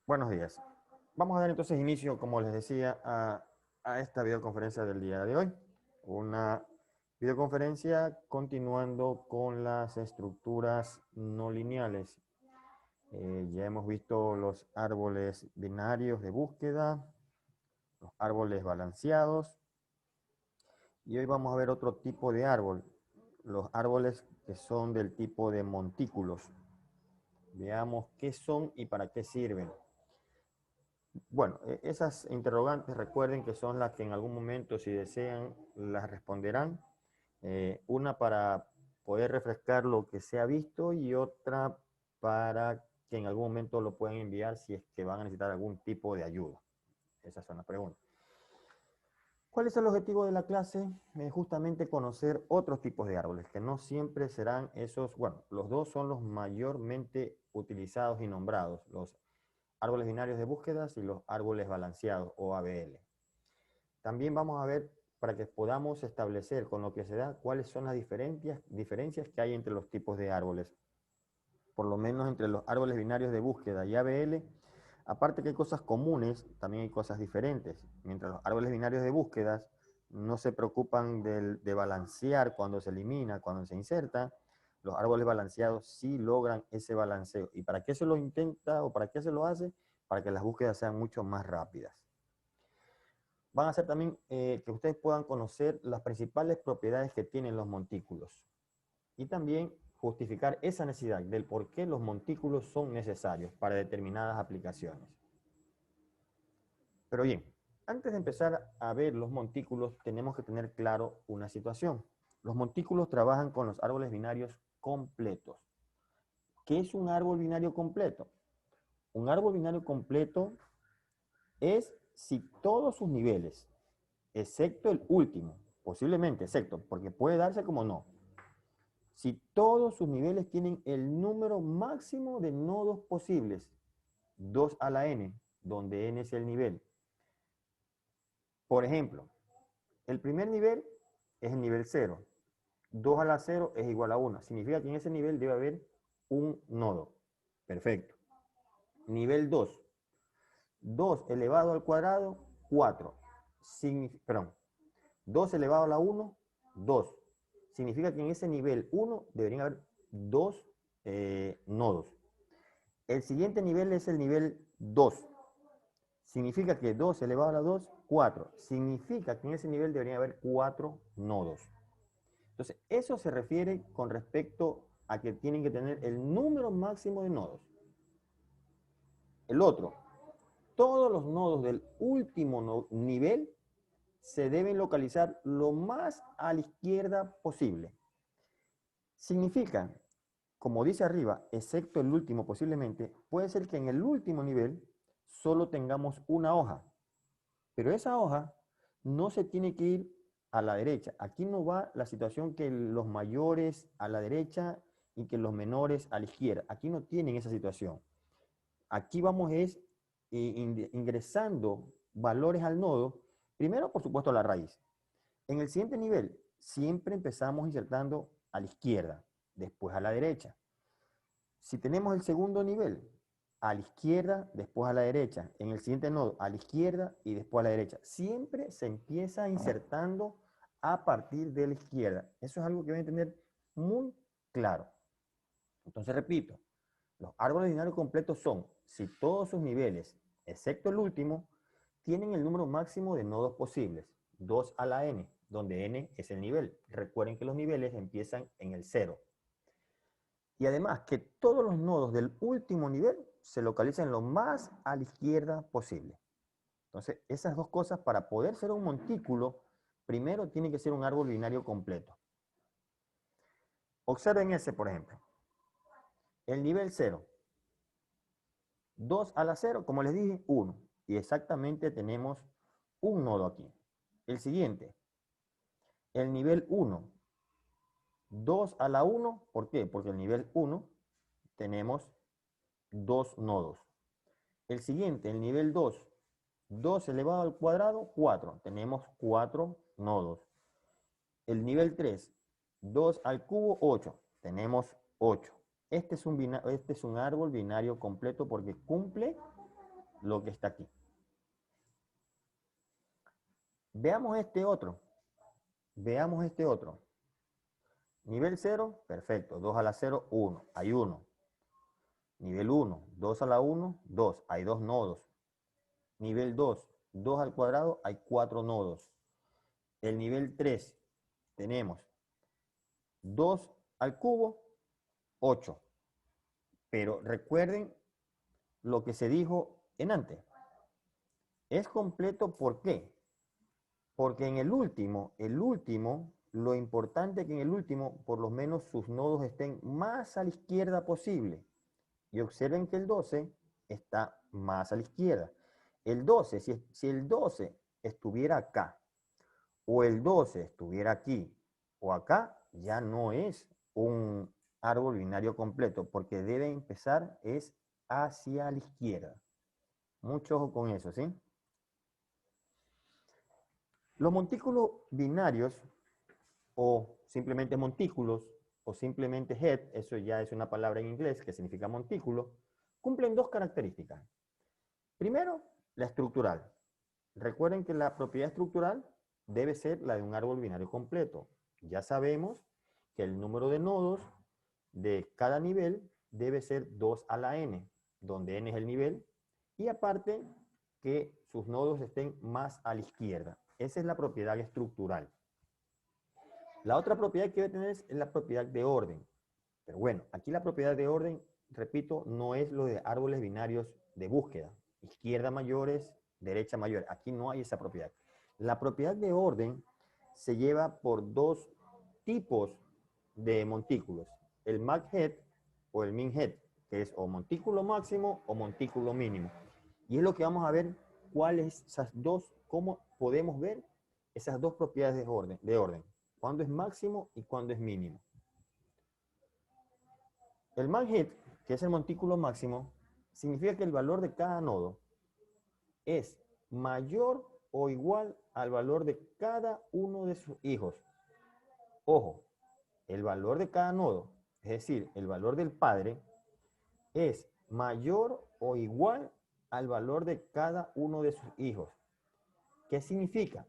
Buenos días. Vamos a dar entonces inicio, como les decía, a esta videoconferencia del día de hoy. Una videoconferencia continuando con las estructuras no lineales. Ya hemos visto los árboles binarios de búsqueda, los árboles balanceados, y hoy vamos a ver otro tipo de árbol, los árboles que son del tipo de montículos. Veamos qué son y para qué sirven. Bueno, esas interrogantes recuerden que son las que en algún momento, si desean, las responderán. Una para poder refrescar lo que se ha visto y otra para que en algún momento lo puedan enviar si es que van a necesitar algún tipo de ayuda. Esas son las preguntas. ¿Cuál es el objetivo de la clase? Justamente conocer otros tipos de árboles, que no siempre serán esos, bueno, los dos son los mayormente utilizados y nombrados, los árboles binarios de búsquedas y los árboles balanceados o ABL. También vamos a ver, para que podamos establecer con lo que se da, cuáles son las diferencias que hay entre los tipos de árboles. Por lo menos entre los árboles binarios de búsqueda y ABL, aparte que hay cosas comunes, también hay cosas diferentes. Mientras los árboles binarios de búsquedas no se preocupan de balancear cuando se elimina, cuando se inserta, los árboles balanceados sí logran ese balanceo. ¿Y para qué se lo intenta o para qué se lo hace? Para que las búsquedas sean mucho más rápidas. Van a hacer también que ustedes puedan conocer las principales propiedades que tienen los montículos y también justificar esa necesidad del por qué los montículos son necesarios para determinadas aplicaciones. Pero bien, antes de empezar a ver los montículos, tenemos que tener claro una situación. Los montículos trabajan con los árboles binarios completos. ¿Qué es un árbol binario completo? Un árbol binario completo es si todos sus niveles, excepto el último, posiblemente, excepto, porque puede darse como no, si todos sus niveles tienen el número máximo de nodos posibles, 2 a la n, donde n es el nivel. Por ejemplo, el primer nivel es el nivel 0. 2 a la 0 es igual a 1. Significa que en ese nivel debe haber un nodo. Perfecto. Nivel 2. 2 elevado al cuadrado, 4. Perdón. 2 elevado a la 1, 2. Significa que en ese nivel 1 deberían haber dos nodos. El siguiente nivel es el nivel 2. Significa que 2 elevado a la 2, 4. Significa que en ese nivel deberían haber 4 nodos. Entonces, eso se refiere con respecto a que tienen que tener el número máximo de nodos. El otro, todos los nodos del último nivel se deben localizar lo más a la izquierda posible. Significa, como dice arriba, excepto el último posiblemente, puede ser que en el último nivel solo tengamos una hoja, pero esa hoja no se tiene que ir a la derecha. Aquí no va la situación que los mayores a la derecha y que los menores a la izquierda. Aquí no tienen esa situación. Aquí vamos es ingresando valores al nodo, primero por supuesto a la raíz. En el siguiente nivel siempre empezamos insertando a la izquierda, después a la derecha. Si tenemos el segundo nivel, a la izquierda, después a la derecha. En el siguiente nodo, a la izquierda y después a la derecha. Siempre se empieza insertando a partir de la izquierda. Eso es algo que deben tener muy claro. Entonces, repito, los árboles binarios completos son, si todos sus niveles, excepto el último, tienen el número máximo de nodos posibles, 2 a la n, donde n es el nivel. Recuerden que los niveles empiezan en el 0. Y además que todos los nodos del último nivel se localizan lo más a la izquierda posible. Entonces, esas dos cosas para poder ser un montículo, primero tiene que ser un árbol binario completo. Observen ese, por ejemplo. El nivel 0. 2 a la 0, como les dije, 1. Y exactamente tenemos un nodo aquí. El siguiente. El nivel 1. 2 a la 1, ¿por qué? Porque el nivel 1 tenemos dos nodos. El siguiente, el nivel 2, 2 elevado al cuadrado, 4. Tenemos 4 nodos. El nivel 3, 2 al cubo, 8. Tenemos 8. Este es un árbol binario completo porque cumple lo que está aquí. Veamos este otro. Veamos este otro. Nivel 0, perfecto. 2 a la 0, 1. Hay 1. Nivel 1, 2 a la 1, 2. Hay 2 nodos. Nivel 2, 2 al cuadrado, hay 4 nodos. El nivel 3, tenemos 2 al cubo, 8. Pero recuerden lo que se dijo en antes. Es completo, ¿por qué? Porque en el último, lo importante es que en el último, por lo menos sus nodos estén más a la izquierda posible. Y observen que el 12 está más a la izquierda. El 12, si el 12 estuviera acá, o el 12 estuviera aquí, o acá, ya no es un árbol binario completo, porque debe empezar es hacia la izquierda. Mucho ojo con eso, ¿sí? Los montículos binarios, o simplemente montículos, o simplemente head, eso ya es una palabra en inglés que significa montículo, cumplen dos características. Primero, la estructural. Recuerden que la propiedad estructural debe ser la de un árbol binario completo. Ya sabemos que el número de nodos de cada nivel debe ser 2 a la n, donde n es el nivel, y aparte que sus nodos estén más a la izquierda. Esa es la propiedad estructural. La otra propiedad que debe tener es la propiedad de orden. Pero bueno, aquí la propiedad de orden, repito, no es lo de árboles binarios de búsqueda. Izquierda mayores, derecha mayores. Aquí no hay esa propiedad. La propiedad de orden se lleva por dos tipos de montículos. El max head o el min head, que es o montículo máximo o montículo mínimo. Y es lo que vamos a ver cuáles esas dos, cómo podemos ver esas dos propiedades de orden. Cuándo es máximo y cuándo es mínimo. El max head, que es el montículo máximo, significa que el valor de cada nodo es mayor o igual al valor de cada uno de sus hijos. Ojo, el valor de cada nodo, es decir, el valor del padre, es mayor o igual al valor de cada uno de sus hijos. ¿Qué significa?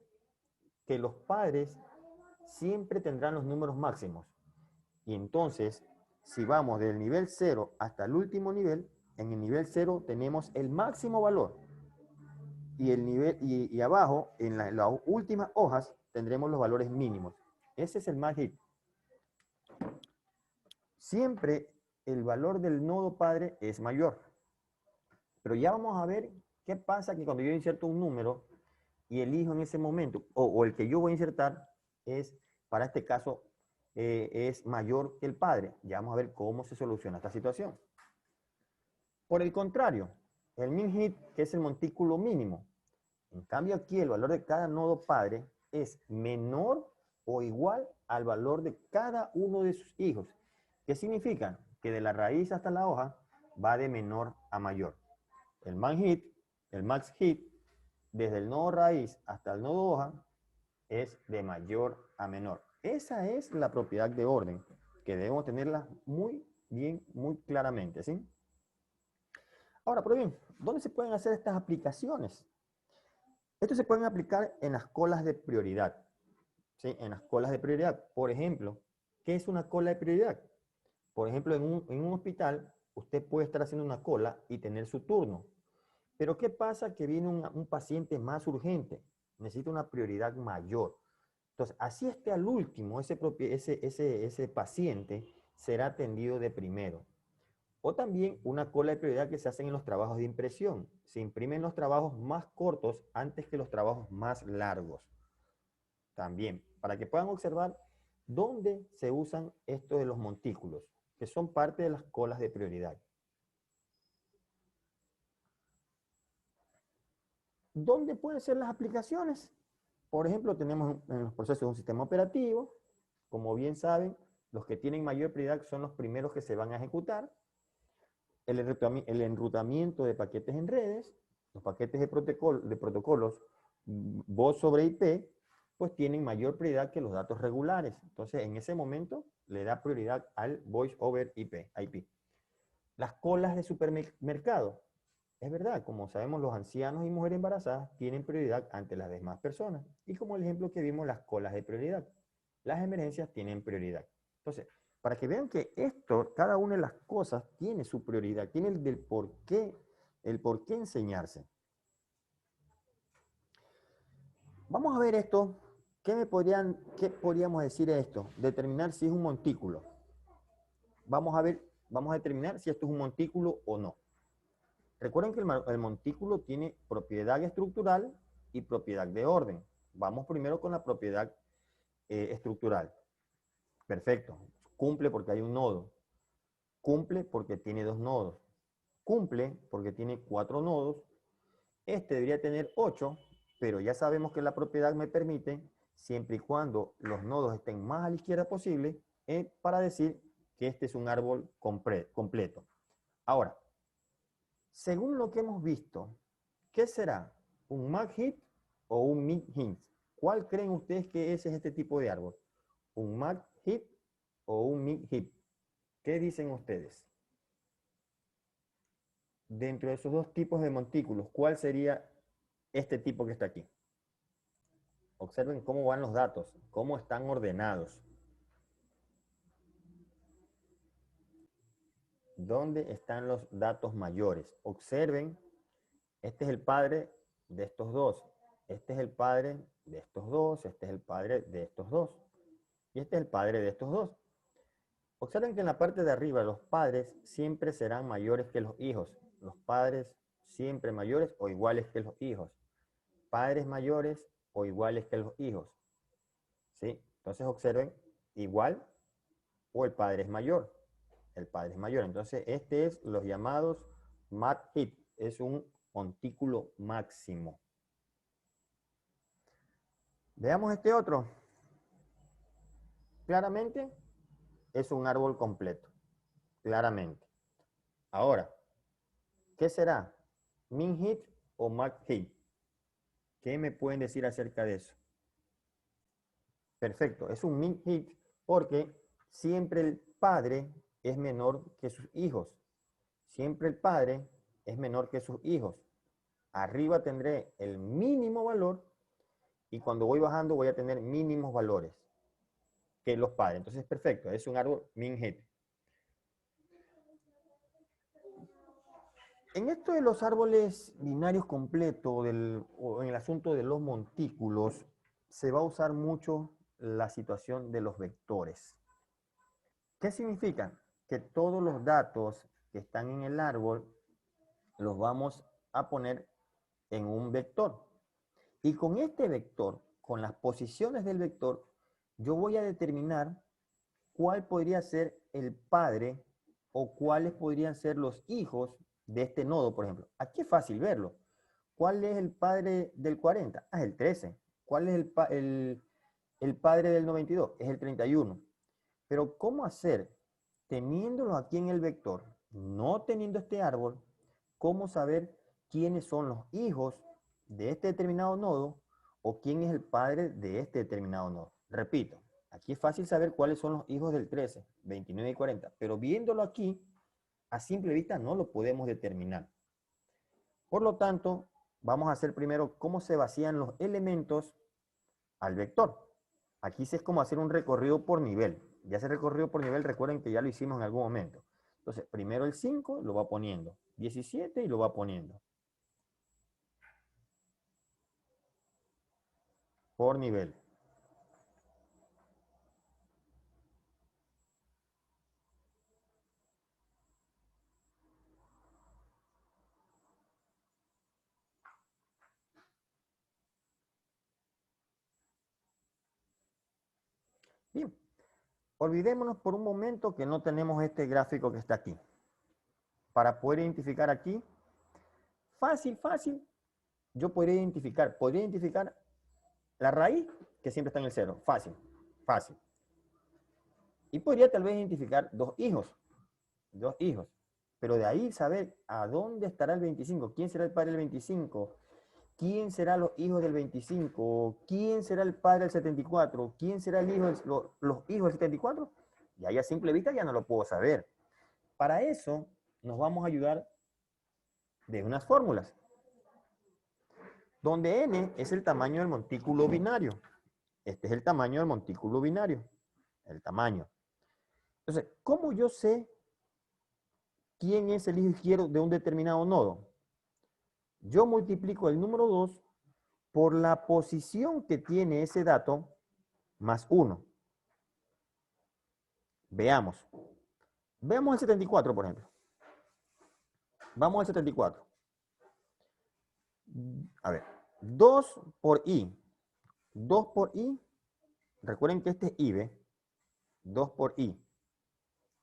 Que los padres siempre tendrán los números máximos. Y entonces, si vamos del nivel 0 hasta el último nivel, en el nivel 0 tenemos el máximo valor. Y, y abajo, en las últimas hojas, tendremos los valores mínimos. Ese es el max head. Siempre el valor del nodo padre es mayor. Pero ya vamos a ver qué pasa que cuando yo inserto un número y el hijo en ese momento, o el que yo voy a insertar, es, para este caso, es mayor que el padre. Ya vamos a ver cómo se soluciona esta situación. Por el contrario, el min head, que es el montículo mínimo, en cambio aquí el valor de cada nodo padre es menor o igual al valor de cada uno de sus hijos. ¿Qué significa? Que de la raíz hasta la hoja va de menor a mayor. El max head, desde el nodo raíz hasta el nodo hoja, es de mayor a menor. Esa es la propiedad de orden, que debemos tenerla muy bien, muy claramente, ¿sí? Ahora, pero bien, ¿dónde se pueden hacer estas aplicaciones? Estos se pueden aplicar en las colas de prioridad, ¿sí? En las colas de prioridad. Por ejemplo, ¿qué es una cola de prioridad? Por ejemplo, en un hospital, usted puede estar haciendo una cola y tener su turno. Pero ¿qué pasa? Que viene un paciente más urgente, necesita una prioridad mayor. Entonces, así esté al último, ese paciente será atendido de primero. O también una cola de prioridad que se hacen en los trabajos de impresión. Se imprimen los trabajos más cortos antes que los trabajos más largos. También, para que puedan observar dónde se usan esto de los montículos, que son parte de las colas de prioridad. ¿Dónde pueden ser las aplicaciones? Por ejemplo, tenemos en los procesos de un sistema operativo. Como bien saben, los que tienen mayor prioridad son los primeros que se van a ejecutar. El enrutamiento de paquetes en redes, los paquetes de protocolos voz sobre IP, pues tienen mayor prioridad que los datos regulares. Entonces, en ese momento, le da prioridad al voice over IP. Las colas de supermercado. Es verdad, como sabemos, los ancianos y mujeres embarazadas tienen prioridad ante las demás personas. Y como el ejemplo que vimos, las colas de prioridad. Las emergencias tienen prioridad. Entonces, para que vean que esto, cada una de las cosas tiene su prioridad, tiene el por qué enseñarse. Vamos a ver esto. ¿Qué podríamos decir de esto? Determinar si es un montículo. Vamos a ver, vamos a determinar si esto es un montículo o no. Recuerden que el montículo tiene propiedad estructural y propiedad de orden. Vamos primero con la propiedad estructural. Perfecto. Cumple porque hay un nodo. Cumple porque tiene dos nodos. Cumple porque tiene 4 nodos. Este debería tener 8, pero ya sabemos que la propiedad me permite, siempre y cuando los nodos estén más a la izquierda posible, para decir que este es un árbol completo. Ahora, según lo que hemos visto, ¿qué será? ¿Un mag-hit o un min-hit? ¿Cuál creen ustedes que ese es este tipo de árbol? ¿Un mag-hit o un min-hit? ¿Qué dicen ustedes? Dentro de esos dos tipos de montículos, ¿cuál sería este tipo que está aquí? Observen cómo van los datos, cómo están ordenados. ¿Dónde están los datos mayores? Observen, este es el padre de estos dos. Este es el padre de estos dos. Este es el padre de estos dos. Y este es el padre de estos dos. Observen que en la parte de arriba los padres siempre serán mayores que los hijos. Los padres siempre mayores o iguales que los hijos. Padres mayores o iguales que los hijos. ¿Sí? Entonces observen, igual o el padre es mayor. El padre es mayor. Entonces este es los llamados mag-hit. Es un montículo máximo. Veamos este otro. Claramente es un árbol completo. Claramente. Ahora, ¿qué será? ¿Min-hit o mag-hit? ¿Qué me pueden decir acerca de eso? Perfecto, es un min-hit porque siempre el padre es menor que sus hijos. Siempre el padre es menor que sus hijos. Arriba tendré el mínimo valor y cuando voy bajando voy a tener mínimos valores que los padres. Entonces, perfecto, es un árbol min-hit. En esto de los árboles binarios completos o en el asunto de los montículos, se va a usar mucho la situación de los vectores. ¿Qué significa? Que todos los datos que están en el árbol los vamos a poner en un vector. Y con este vector, con las posiciones del vector, yo voy a determinar cuál podría ser el padre o cuáles podrían ser los hijos de este nodo, por ejemplo. Aquí es fácil verlo. ¿Cuál es el padre del 40? Ah, es el 13. ¿Cuál es el padre del 92? Es el 31. Pero ¿cómo hacer, teniéndolo aquí en el vector, no teniendo este árbol, cómo saber quiénes son los hijos de este determinado nodo o quién es el padre de este determinado nodo? Repito, aquí es fácil saber cuáles son los hijos del 13, 29 y 40, pero viéndolo aquí, a simple vista no lo podemos determinar. Por lo tanto, vamos a hacer primero cómo se vacían los elementos al vector. Aquí sí es como hacer un recorrido por nivel. Ya ese recorrido por nivel, recuerden que ya lo hicimos en algún momento. Entonces, primero el 5 lo va poniendo, 17 y lo va poniendo. Por nivel. Bien, olvidémonos por un momento que no tenemos este gráfico que está aquí. Para poder identificar aquí, fácil, yo podría identificar la raíz que siempre está en el 0. Fácil. Y podría tal vez identificar dos hijos. Pero de ahí saber a dónde estará el 25, quién será el padre del 25, quién será los hijos del 25, quién será el padre del 74, quién será el hijo los hijos del 74, y ahí a simple vista ya no lo puedo saber. Para eso nos vamos a ayudar de unas fórmulas, donde n es el tamaño del montículo binario. Este es el tamaño del montículo binario, el tamaño. Entonces, ¿cómo yo sé quién es el hijo izquierdo de un determinado nodo? Yo multiplico el número 2 por la posición que tiene ese dato más 1. Veamos. Veamos el 74, por ejemplo. Vamos al 74. A ver, 2 por i. 2 por i. Recuerden que este es i, ¿ve? 2 por i.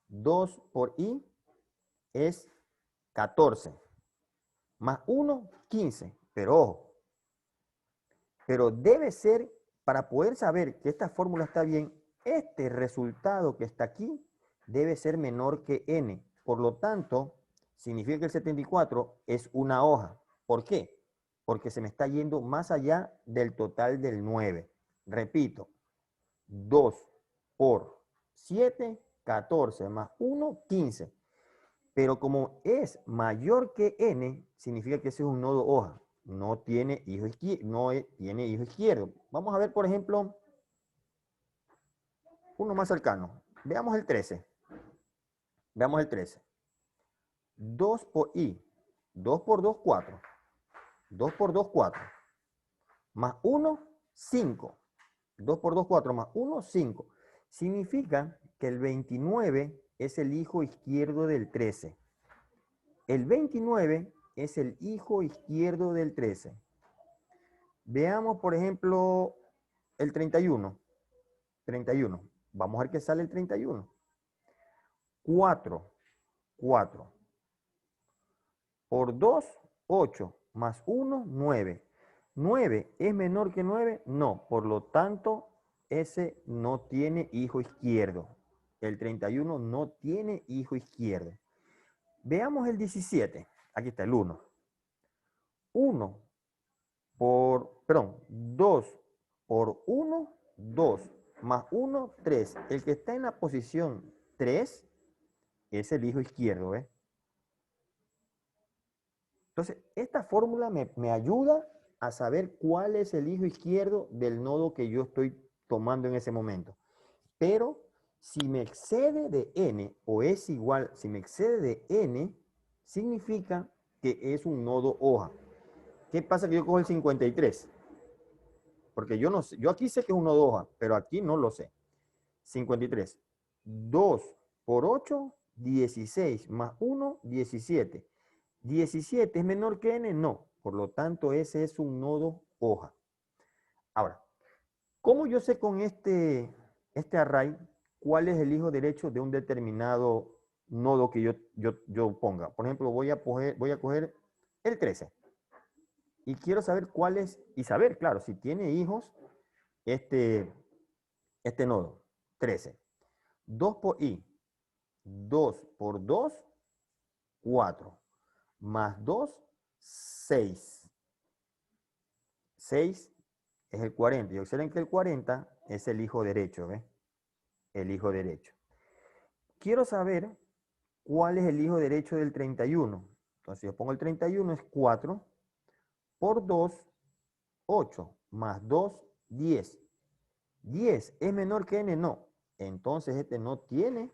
2 por i es 14. Más 1, 15. Pero ojo. Pero debe ser, para poder saber que esta fórmula está bien, este resultado que está aquí debe ser menor que n. Por lo tanto, significa que el 74 es una hoja. ¿Por qué? Porque se me está yendo más allá del total del 9. Repito, 2 por 7, 14, más 1, 15. Pero como es mayor que n, significa que ese es un nodo hoja. No tiene hijo izquierdo. No tiene hijo izquierdo. Vamos a ver, por ejemplo, uno más cercano. Veamos el 13. Veamos el 13. 2 por i. 2 por 2, 4. 2 por 2, 4. Más 1, 5. 2 por 2, 4. Más 1, 5. Significa que el 29 es el hijo izquierdo del 13. El 29 es el hijo izquierdo del 13. Veamos, por ejemplo, el 31. 31. Vamos a ver qué sale el 31. 4. 4. Por 2, 8. Más 1, 9. ¿9 es menor que 9? No. Por lo tanto, ese no tiene hijo izquierdo. El 31 no tiene hijo izquierdo. Veamos el 17. Aquí está el 1. 1 2 por 1, 2. Más 1, 3. El que está en la posición 3 es el hijo izquierdo, ¿ves? Entonces, esta fórmula me ayuda a saber cuál es el hijo izquierdo del nodo que yo estoy tomando en ese momento. Pero si me excede de n o es igual, si me excede de n, significa que es un nodo hoja. ¿Qué pasa que yo cojo el 53? Porque yo no sé, yo aquí sé que es un nodo hoja, pero aquí no lo sé. 53. 2 por 8, 16. Más 1, 17. 17 es menor que n, no. Por lo tanto, ese es un nodo hoja. Ahora, ¿cómo yo sé con este array cuál es el hijo derecho de un determinado nodo que yo ponga? Por ejemplo, voy a coger el 13. Y quiero saber cuál es, y saber, claro, si tiene hijos este nodo, 13. 2 por i. 2 por 2, 4. Más 2, 6. 6 es el 40. Y observen que el 40 es el hijo derecho, ¿ves? El hijo derecho. Quiero saber cuál es el hijo derecho del 31. Entonces yo pongo el 31 es 4 por 2, 8. Más 2, 10. 10 es menor que n, no. Entonces este no tiene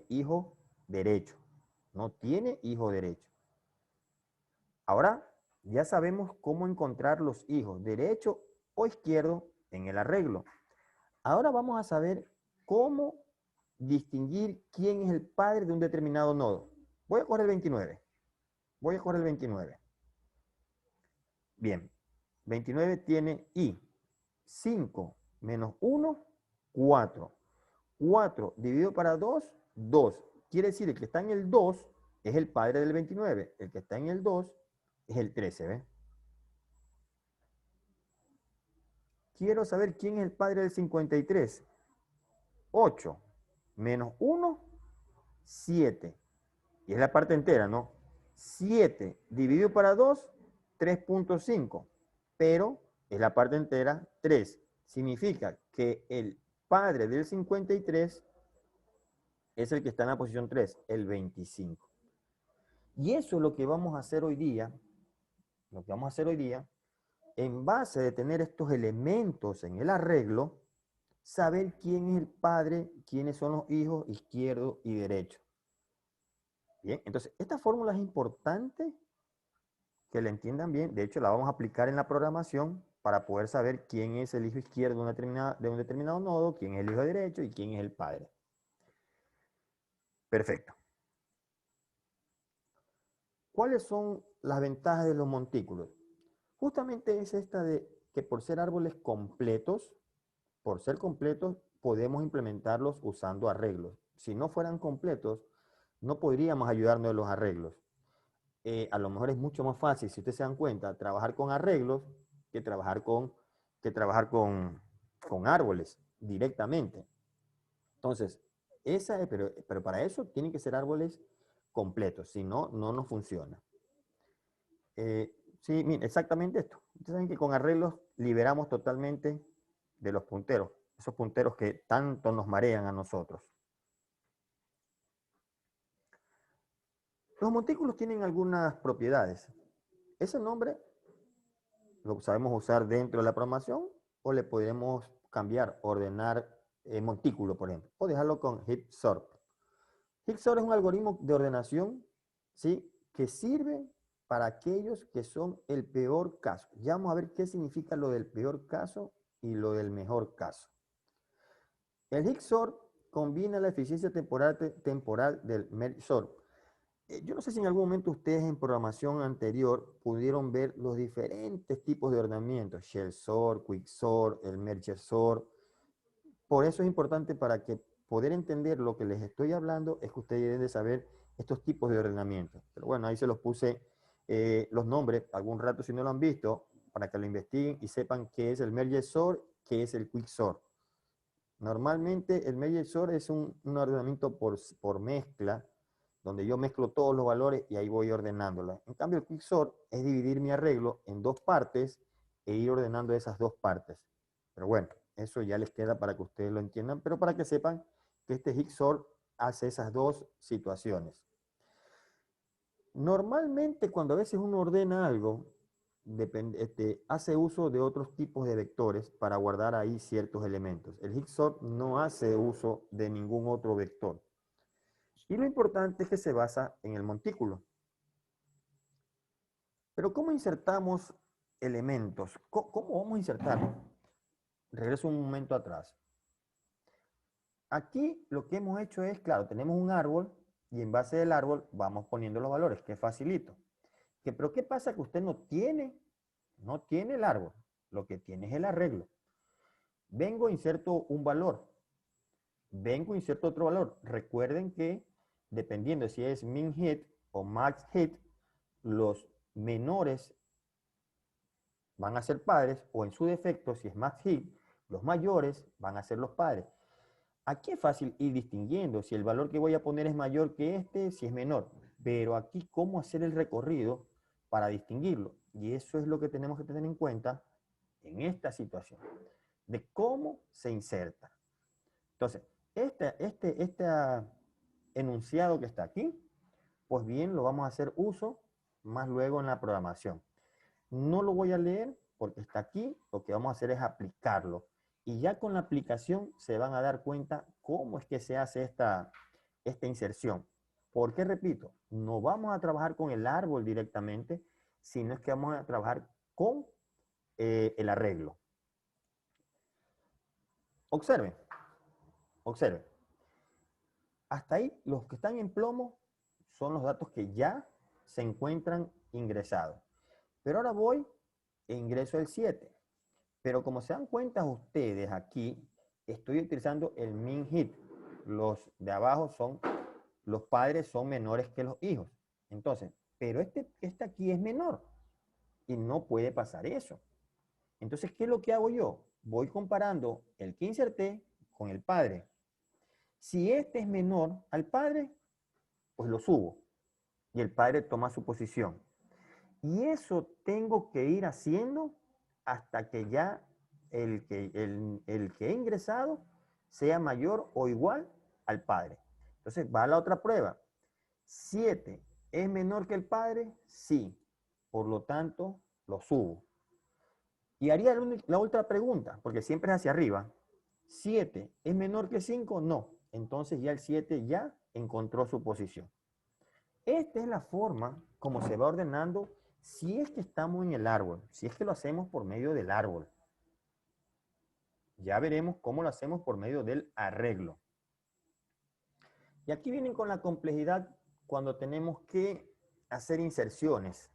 hijo derecho. No tiene hijo derecho. Ahora ya sabemos cómo encontrar los hijos derecho o izquierdo en el arreglo. Ahora vamos a saber cómo distinguir quién es el padre de un determinado nodo. Voy a coger el 29. Voy a coger el 29. Bien, 29 tiene i. 5 menos 1, 4. 4 dividido para 2, 2. Quiere decir que el que está en el 2 es el padre del 29. El que está en el 2 es el 13, ¿ves? Quiero saber quién es el padre del 53. 8 menos 1, 7. Y es la parte entera, ¿no? 7 dividido para 2, 3.5. Pero es la parte entera, 3. Significa que el padre del 53 es el que está en la posición 3, el 25. Y eso es lo que vamos a hacer hoy día, en base de tener estos elementos en el arreglo, saber quién es el padre, quiénes son los hijos, izquierdo y derecho. Bien, entonces esta fórmula es importante que la entiendan bien. De hecho, la vamos a aplicar en la programación para poder saber quién es el hijo izquierdo de un determinado nodo, quién es el hijo derecho y quién es el padre. Perfecto. ¿Cuáles son las ventajas de los montículos? Justamente es esta de que por ser árboles completos, podemos implementarlos usando arreglos. Si no fueran completos, no podríamos ayudarnos de los arreglos. A lo mejor es mucho más fácil, si ustedes se dan cuenta, trabajar con arreglos que trabajar con árboles directamente. Entonces, pero para eso tienen que ser árboles completos, si no, no nos funciona. Sí, miren, exactamente esto. Ustedes saben que con arreglos liberamos totalmente de los punteros, esos punteros que tanto nos marean a nosotros. Los montículos tienen algunas propiedades. Ese nombre lo sabemos usar dentro de la programación o le podremos cambiar, ordenar montículo, por ejemplo, o dejarlo con heap sort. Heap sort es un algoritmo de ordenación, ¿sí?, que sirve para aquellos que son el peor caso. Ya vamos a ver qué significa lo del peor caso y lo del mejor caso. El heap sort combina la eficiencia temporal del merge sort. Yo no sé si en algún momento ustedes en programación anterior pudieron ver los diferentes tipos de ordenamiento, shell sort, quick sort, el merge sort. Por eso es importante para que poder entender lo que les estoy hablando, es que ustedes deben de saber estos tipos de ordenamiento. Pero bueno, ahí se los puse los nombres, algún rato si no lo han visto, para que lo investiguen y sepan qué es el merge sort, qué es el quick sort. Normalmente el merge sort es un ordenamiento por mezcla, donde yo mezclo todos los valores y ahí voy ordenándolos. En cambio, el quicksort es dividir mi arreglo en dos partes e ir ordenando esas dos partes. Pero bueno, eso ya les queda para que ustedes lo entiendan, pero para que sepan que este quicksort hace esas dos situaciones. Normalmente, cuando a veces uno ordena algo, hace uso de otros tipos de vectores para guardar ahí ciertos elementos. El quicksort no hace uso de ningún otro vector. Y lo importante es que se basa en el montículo. Pero ¿cómo insertamos elementos? ¿Cómo vamos a insertar? Regreso un momento atrás. Aquí lo que hemos hecho es, claro, tenemos un árbol y en base del árbol vamos poniendo los valores, que facilito. Pero ¿qué pasa? Que usted no tiene el árbol, lo que tiene es el arreglo. Vengo, inserto un valor. Vengo, inserto otro valor. Recuerden que dependiendo si es min hit o max hit, los menores van a ser padres, o en su defecto, si es max hit, los mayores van a ser los padres. Aquí es fácil ir distinguiendo si el valor que voy a poner es mayor que este, si es menor. Pero aquí, ¿cómo hacer el recorrido para distinguirlo? Y eso es lo que tenemos que tener en cuenta en esta situación, de cómo se inserta. Entonces, este enunciado que está aquí, pues bien, lo vamos a hacer uso más luego en la programación. No lo voy a leer porque está aquí, lo que vamos a hacer es aplicarlo. Y ya con la aplicación se van a dar cuenta cómo es que se hace esta inserción. Porque, repito, no vamos a trabajar con el árbol directamente, sino es que vamos a trabajar con el arreglo. Observen, observen. Hasta ahí, los que están en plomo son los datos que ya se encuentran ingresados. Pero ahora voy e ingreso el 7. Pero como se dan cuenta ustedes aquí, estoy utilizando el min hit. Los de abajo los padres son menores que los hijos. Entonces, pero este aquí es menor. Y no puede pasar eso. Entonces, ¿qué es lo que hago yo? Voy comparando el que inserté con el padre. Si este es menor al padre, pues lo subo. Y el padre toma su posición. Y eso tengo que ir haciendo hasta que ya el que he ingresado sea mayor o igual al padre. Entonces va a la otra prueba. 7 ¿Es menor que el padre? Sí. Por lo tanto, lo subo. Y haría la otra pregunta, porque siempre es hacia arriba. 7 ¿es menor que 5? No. Entonces ya el 7 ya encontró su posición. Esta es la forma como se va ordenando si es que estamos en el árbol, si es que lo hacemos por medio del árbol. Ya veremos cómo lo hacemos por medio del arreglo. Y aquí vienen con la complejidad cuando tenemos que hacer inserciones.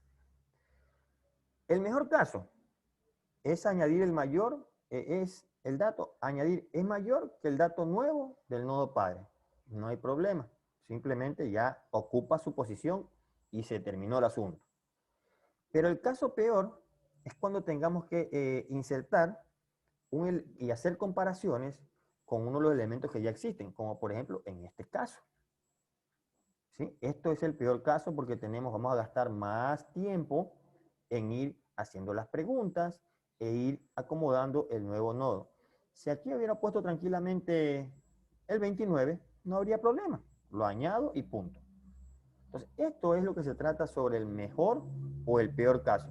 El mejor caso es añadir el mayor, es el dato, añadir es mayor que el dato nuevo del nodo padre. No hay problema, simplemente ya ocupa su posición y se terminó el asunto. Pero el caso peor es cuando tengamos que insertar y hacer comparaciones con uno de los elementos que ya existen, como por ejemplo en este caso. ¿Sí? Esto es el peor caso porque vamos a gastar más tiempo en ir haciendo las preguntas e ir acomodando el nuevo nodo. Si aquí hubiera puesto tranquilamente el 29, no habría problema. Lo añado y punto. Entonces, esto es lo que se trata sobre el mejor o el peor caso.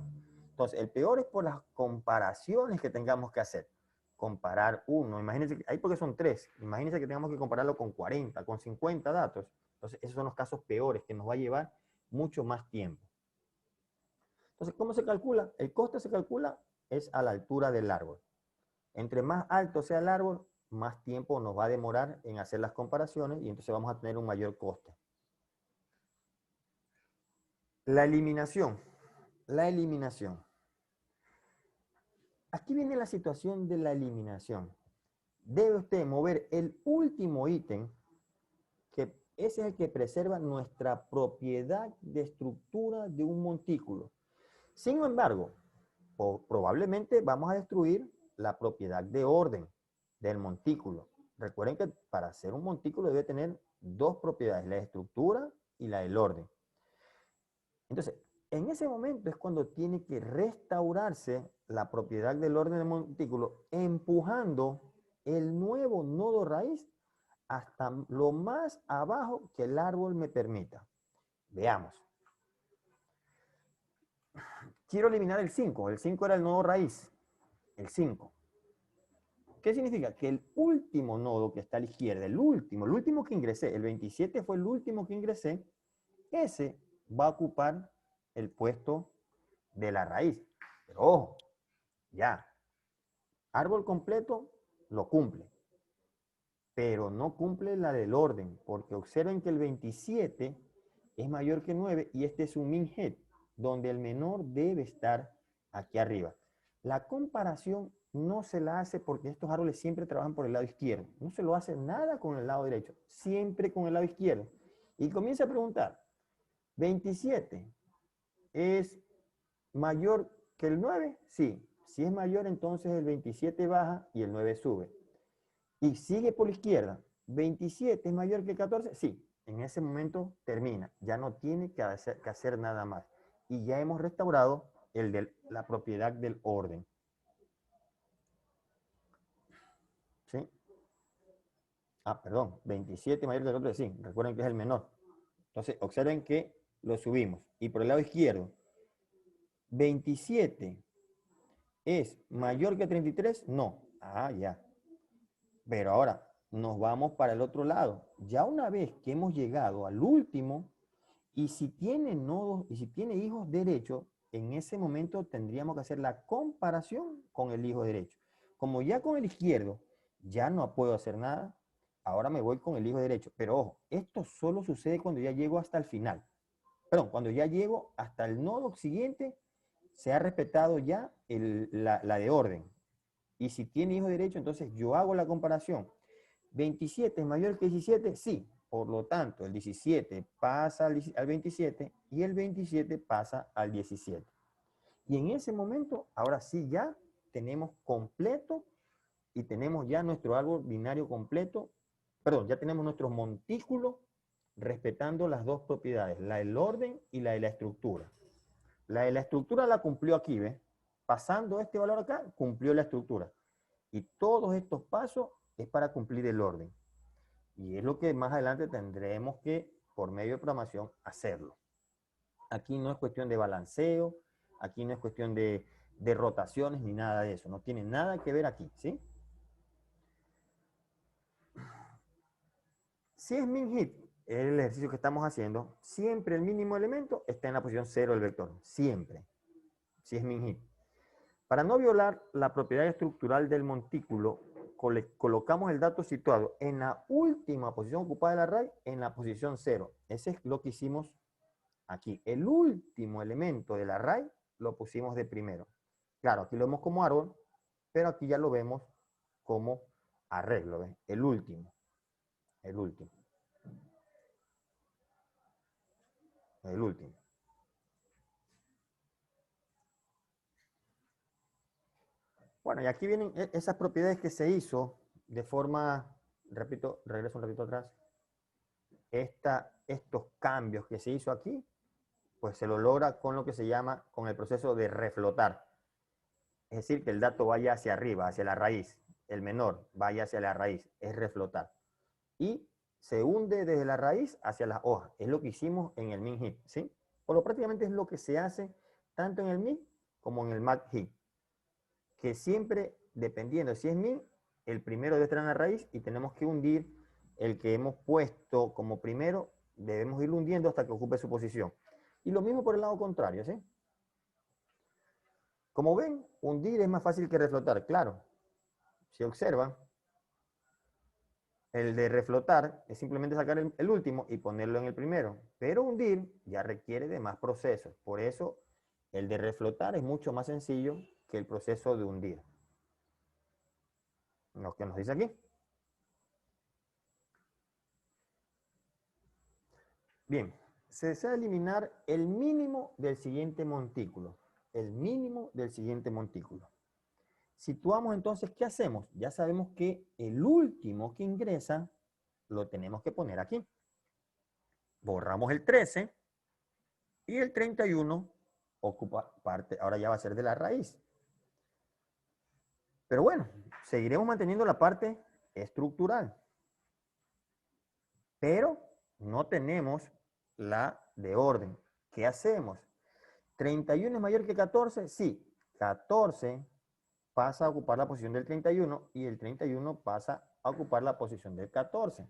Entonces, el peor es por las comparaciones que tengamos que hacer. Comparar uno, imagínense, ahí porque son 3, imagínense que tengamos que compararlo con 40, con 50 datos. Entonces, esos son los casos peores que nos va a llevar mucho más tiempo. Entonces, ¿cómo se calcula? El coste se calcula es a la altura del árbol. Entre más alto sea el árbol, más tiempo nos va a demorar en hacer las comparaciones y entonces vamos a tener un mayor coste. La eliminación. La eliminación. Aquí viene la situación de la eliminación. Debe usted mover el último ítem, que ese es el que preserva nuestra propiedad de estructura de un montículo. Sin embargo, probablemente vamos a destruir la propiedad de orden del montículo. Recuerden que para hacer un montículo debe tener dos propiedades, la de estructura y la del orden. Entonces, en ese momento es cuando tiene que restaurarse la propiedad del orden del montículo, empujando el nuevo nodo raíz hasta lo más abajo que el árbol me permita. Veamos. Quiero eliminar el 5. El 5 era el nodo raíz. El 5. ¿Qué significa? Que el último nodo que está a la izquierda, el último que ingresé, el 27 fue el último que ingresé, ese va a ocupar el puesto de la raíz. Pero ojo, ya, árbol completo lo cumple, pero no cumple la del orden, porque observen que el 27 es mayor que 9 y este es un min head, donde el menor debe estar aquí arriba. La comparación no se la hace porque estos árboles siempre trabajan por el lado izquierdo. No se lo hace nada con el lado derecho, siempre con el lado izquierdo. Y comienza a preguntar, ¿27 es mayor que el 9? Sí. Si es mayor, entonces el 27 baja y el 9 sube. Y sigue por la izquierda. ¿27 es mayor que el 14? Sí. En ese momento termina. Ya no tiene que hacer nada más. Y ya hemos restaurado la propiedad del orden. ¿Sí? Ah, perdón. 27 mayor que el 14, sí. Recuerden que es el menor. Entonces, observen que lo subimos. Y por el lado izquierdo, 27 ¿es mayor que 33? No. Ah, ya. Pero ahora nos vamos para el otro lado. Ya una vez que hemos llegado al último, y si tiene nodos, y si tiene hijos derechos, en ese momento tendríamos que hacer la comparación con el hijo derecho. Como ya con el izquierdo ya no puedo hacer nada, ahora me voy con el hijo derecho. Pero ojo, esto solo sucede cuando ya llego hasta el final. Perdón, cuando ya llego hasta el nodo siguiente, se ha respetado ya la de orden. Y si tiene hijo derecho, entonces yo hago la comparación. ¿27 es mayor que 17? Sí. Por lo tanto, el 17 pasa al 27 y el 27 pasa al 17. Y en ese momento, ahora sí ya tenemos completo y tenemos ya nuestro árbol binario completo. Perdón, ya tenemos nuestro montículo respetando las dos propiedades, la del orden y la de la estructura. La de la estructura la cumplió aquí, ¿ves? Pasando este valor acá, cumplió la estructura. Y todos estos pasos es para cumplir el orden. Y es lo que más adelante tendremos que, por medio de programación, hacerlo. Aquí no es cuestión de balanceo, aquí no es cuestión de rotaciones ni nada de eso. No tiene nada que ver aquí, ¿sí? Si es min hit, el ejercicio que estamos haciendo, siempre el mínimo elemento está en la posición 0 del vector. Siempre. Si es min hit. Para no violar la propiedad estructural del montículo, colocamos el dato situado en la última posición ocupada del array en la posición 0. Ese es lo que hicimos aquí. El último elemento del array lo pusimos de primero. Claro, aquí lo vemos como árbol, pero aquí ya lo vemos como arreglo. ¿Ves? El último. El último. El último. Bueno, y aquí vienen esas propiedades que se hizo de forma, repito, regreso un ratito atrás, estos cambios que se hizo aquí, pues se lo logra con lo que se llama, con el proceso de reflotar. Es decir, que el dato vaya hacia arriba, hacia la raíz. El menor vaya hacia la raíz, es reflotar. Y se hunde desde la raíz hacia las hojas. Es lo que hicimos en el min hit, ¿sí? Por lo prácticamente es lo que se hace tanto en el min como en el max hit. Que siempre, dependiendo si es min, el primero debe estar en la raíz y tenemos que hundir el que hemos puesto como primero, debemos ir hundiendo hasta que ocupe su posición. Y lo mismo por el lado contrario, ¿sí? Como ven, hundir es más fácil que reflotar, claro. Si observan, el de reflotar es simplemente sacar el último y ponerlo en el primero. Pero hundir ya requiere de más procesos. Por eso, el de reflotar es mucho más sencillo que el proceso de hundir. Lo que nos dice aquí. Bien, se desea eliminar el mínimo del siguiente montículo. El mínimo del siguiente montículo. Situamos entonces, ¿qué hacemos? Ya sabemos que el último que ingresa lo tenemos que poner aquí. Borramos el 13 y el 31 ocupa parte, ahora ya va a ser de la raíz. Pero bueno, seguiremos manteniendo la parte estructural. Pero no tenemos la de orden. ¿Qué hacemos? ¿31 es mayor que 14? Sí. 14 pasa a ocupar la posición del 31 y el 31 pasa a ocupar la posición del 14.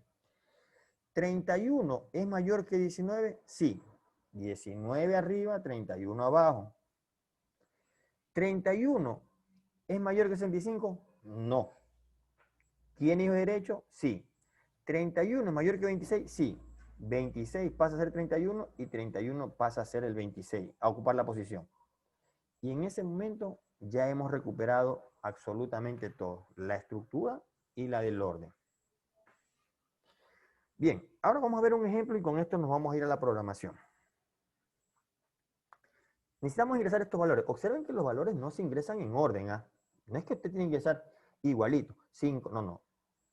¿31 es mayor que 19? Sí. 19 arriba, 31 abajo. ¿31 es mayor que 65? No. ¿Tiene hijo derecho? Sí. ¿31 es mayor que 26? Sí. 26 pasa a ser 31 y 31 pasa a ser el 26, a ocupar la posición. Y en ese momento ya hemos recuperado absolutamente todo, la estructura y la del orden. Bien, ahora vamos a ver un ejemplo y con esto nos vamos a ir a la programación. Necesitamos ingresar estos valores. Observen que los valores no se ingresan en orden. ¿Ah? No es que usted tiene que ingresar igualito, 5, no, no.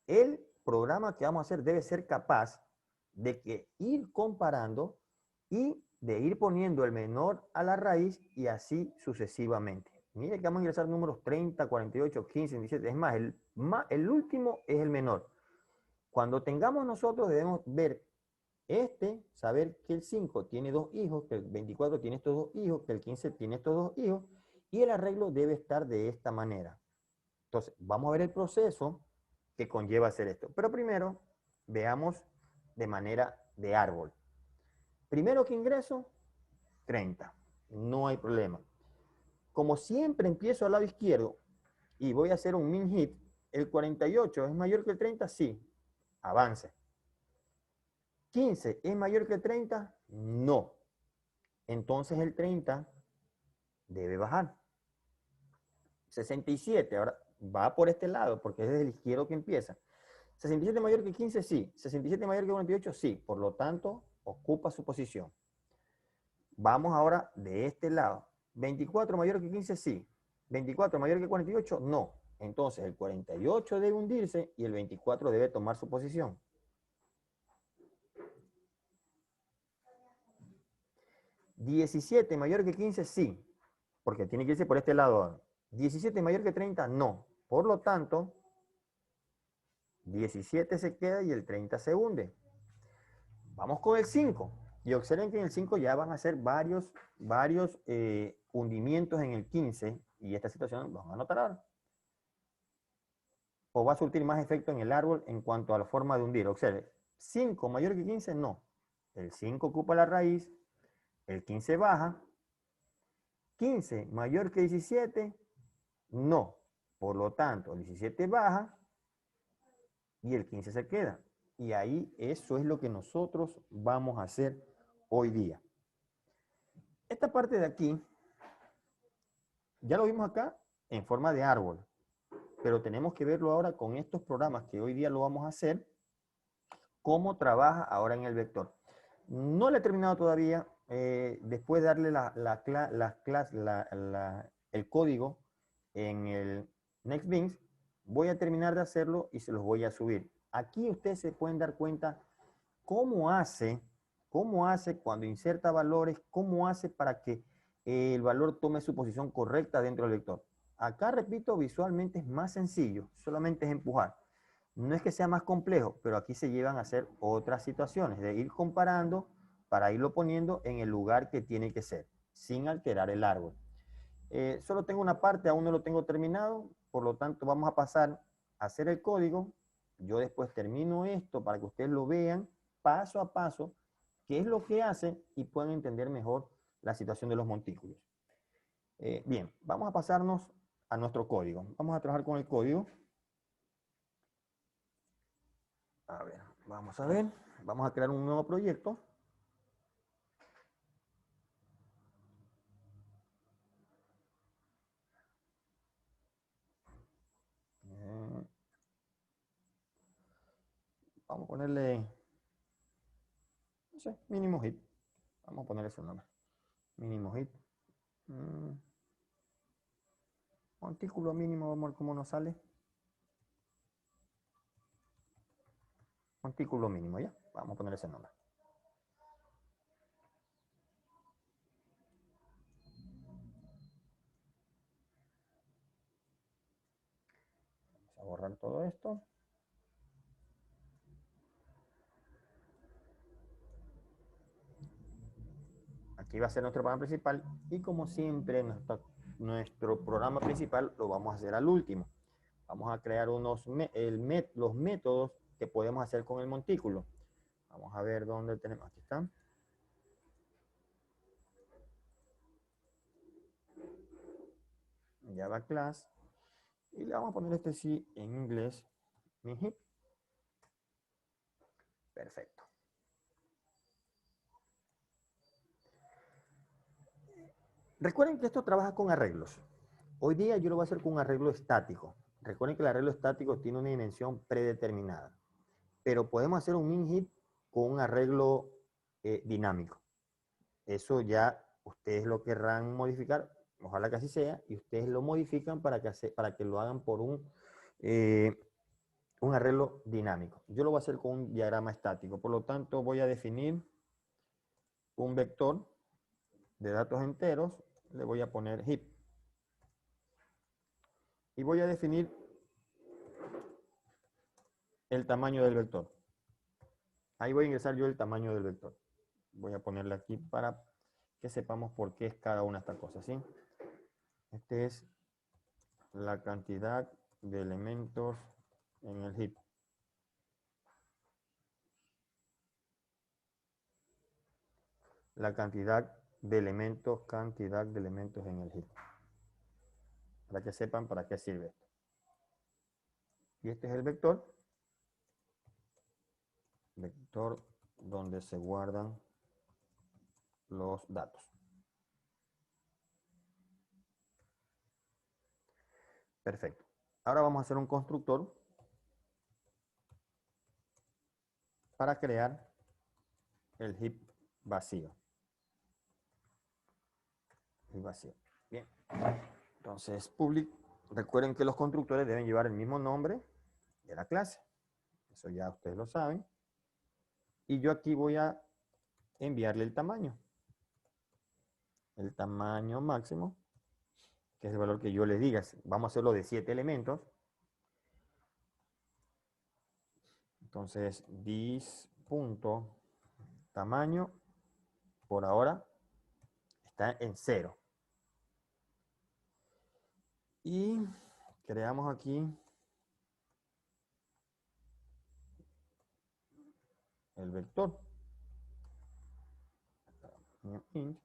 El programa que vamos a hacer debe ser capaz de que ir comparando y de ir poniendo el menor a la raíz y así sucesivamente. Mire que vamos a ingresar números 30, 48, 15, 17. Es más, el último es el menor. Cuando tengamos nosotros debemos ver saber que el 5 tiene 2 hijos, que el 24 tiene estos 2 hijos, que el 15 tiene estos 2 hijos, y el arreglo debe estar de esta manera. Entonces, vamos a ver el proceso que conlleva hacer esto. Pero primero, veamos de manera de árbol. Primero que ingreso, 30. No hay problema. Como siempre empiezo al lado izquierdo y voy a hacer un min hit, el 48 es mayor que el 30, sí, avance. 15 es mayor que el 30, no. Entonces el 30 debe bajar. 67, ahora va por este lado porque es desde el izquierdo que empieza. 67 mayor que 15, sí. 67 mayor que 48, sí. Por lo tanto, ocupa su posición. Vamos ahora de este lado. 24 mayor que 15, sí. 24 mayor que 48, no. Entonces el 48 debe hundirse y el 24 debe tomar su posición. 17 mayor que 15, sí. Porque tiene que irse por este lado ahora. 17 mayor que 30, no. Por lo tanto, 17 se queda y el 30 se hunde. Vamos con el 5. Y observen que en el 5 ya van a ser varios hundimientos en el 15 y esta situación lo van a notar ahora. O va a surtir más efecto en el árbol en cuanto a la forma de hundir. Observe, 5 mayor que 15, no. El 5 ocupa la raíz, el 15 baja. 15 mayor que 17, no. Por lo tanto, el 17 baja y el 15 se queda. Y ahí eso es lo que nosotros vamos a hacer hoy día. Esta parte de aquí, ya lo vimos acá en forma de árbol, pero tenemos que verlo ahora con estos programas que hoy día lo vamos a hacer, cómo trabaja ahora en el vector. No le he terminado todavía, después de darle el código en el NextBeans, voy a terminar de hacerlo y se los voy a subir. Aquí ustedes se pueden dar cuenta cómo hace cuando inserta valores, cómo hace para que el valor tome su posición correcta dentro del vector. Acá, repito, visualmente es más sencillo, solamente es empujar. No es que sea más complejo, pero aquí se llevan a hacer otras situaciones, de ir comparando para irlo poniendo en el lugar que tiene que ser, sin alterar el árbol. Solo tengo una parte, aún no lo tengo terminado, por lo tanto vamos a pasar a hacer el código. Yo después termino esto para que ustedes lo vean paso a paso, qué es lo que hace y puedan entender mejor la situación de los montículos. Bien, vamos a pasarnos a nuestro código. Vamos a trabajar con el código. A ver, vamos a ver. Vamos a crear un nuevo proyecto. Vamos a ponerle, no sé, mínimo hit. Vamos a ponerle ese nombre. Mínimo hit. Montículo mínimo, vamos a ver cómo nos sale. Montículo mínimo, ¿ya? Vamos a poner ese nombre. Vamos a borrar todo esto. Aquí va a ser nuestro programa principal y como siempre nuestro programa principal lo vamos a hacer al último. Vamos a crear los métodos que podemos hacer con el montículo. Vamos a ver dónde tenemos. Aquí están. Java class. Y le vamos a poner este sí en inglés. MinHit. Perfecto. Recuerden que esto trabaja con arreglos. Hoy día yo lo voy a hacer con un arreglo estático. Recuerden que el arreglo estático tiene una dimensión predeterminada. Pero podemos hacer un min-hit con un arreglo dinámico. Eso ya ustedes lo querrán modificar, ojalá que así sea, y ustedes lo modifican para que lo hagan por un arreglo dinámico. Yo lo voy a hacer con un diagrama estático, por lo tanto voy a definir un vector de datos enteros, le voy a poner heap. Y voy a definir el tamaño del vector. Ahí voy a ingresar yo el tamaño del vector. Voy a ponerle aquí para que sepamos por qué es cada una de estas cosas, ¿sí? Este es la cantidad de elementos en el heap. La cantidad de elementos en el heap. Para que sepan para qué sirve esto. Y este es el vector. Vector donde se guardan los datos. Perfecto. Ahora vamos a hacer un constructor para crear el heap vacío. El vacío. Bien. Entonces, public. Recuerden que los constructores deben llevar el mismo nombre de la clase. Eso ya ustedes lo saben. Y yo aquí voy a enviarle el tamaño. El tamaño máximo, que es el valor que yo les diga. Vamos a hacerlo de 7 elementos. Entonces, this.tamaño por ahora está en 0. Y creamos aquí el vector. Int.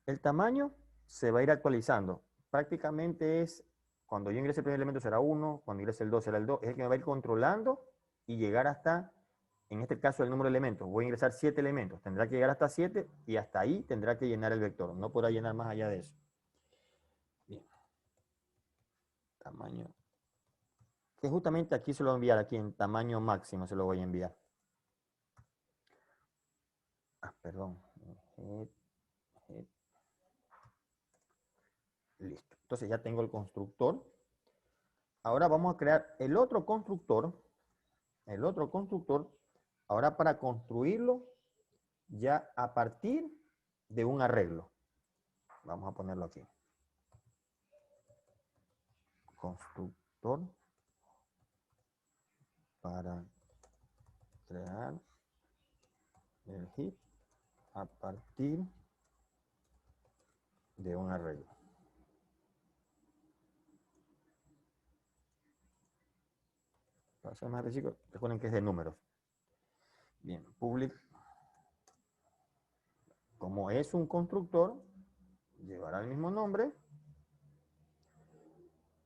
El tamaño se va a ir actualizando. Prácticamente es, cuando yo ingrese el primer elemento será 1, cuando ingrese el 2 será el 2. Es el que me va a ir controlando y llegar hasta, en este caso, el número de elementos. Voy a ingresar 7 elementos. Tendrá que llegar hasta 7 y hasta ahí tendrá que llenar el vector. No podrá llenar más allá de eso. Bien. Tamaño. Que justamente aquí se lo voy a enviar, aquí en tamaño máximo se lo voy a enviar. Perdón. Listo. Entonces ya tengo el constructor. Ahora vamos a crear el otro constructor. El otro constructor. Ahora para construirlo ya a partir de un arreglo. Vamos a ponerlo aquí. Constructor para crear el heap a partir de un arreglo. Para ser más específico, recuerden que es de números. Bien, public. Como es un constructor, llevará el mismo nombre,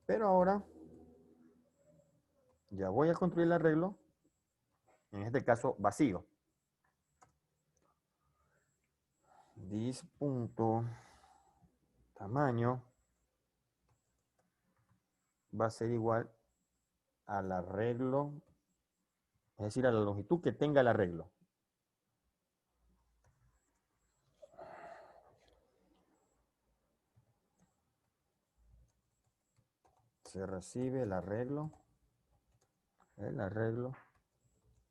pero ahora ya voy a construir el arreglo, en este caso vacío. This.tamaño va a ser igual al arreglo, es decir, a la longitud que tenga el arreglo. Se recibe el arreglo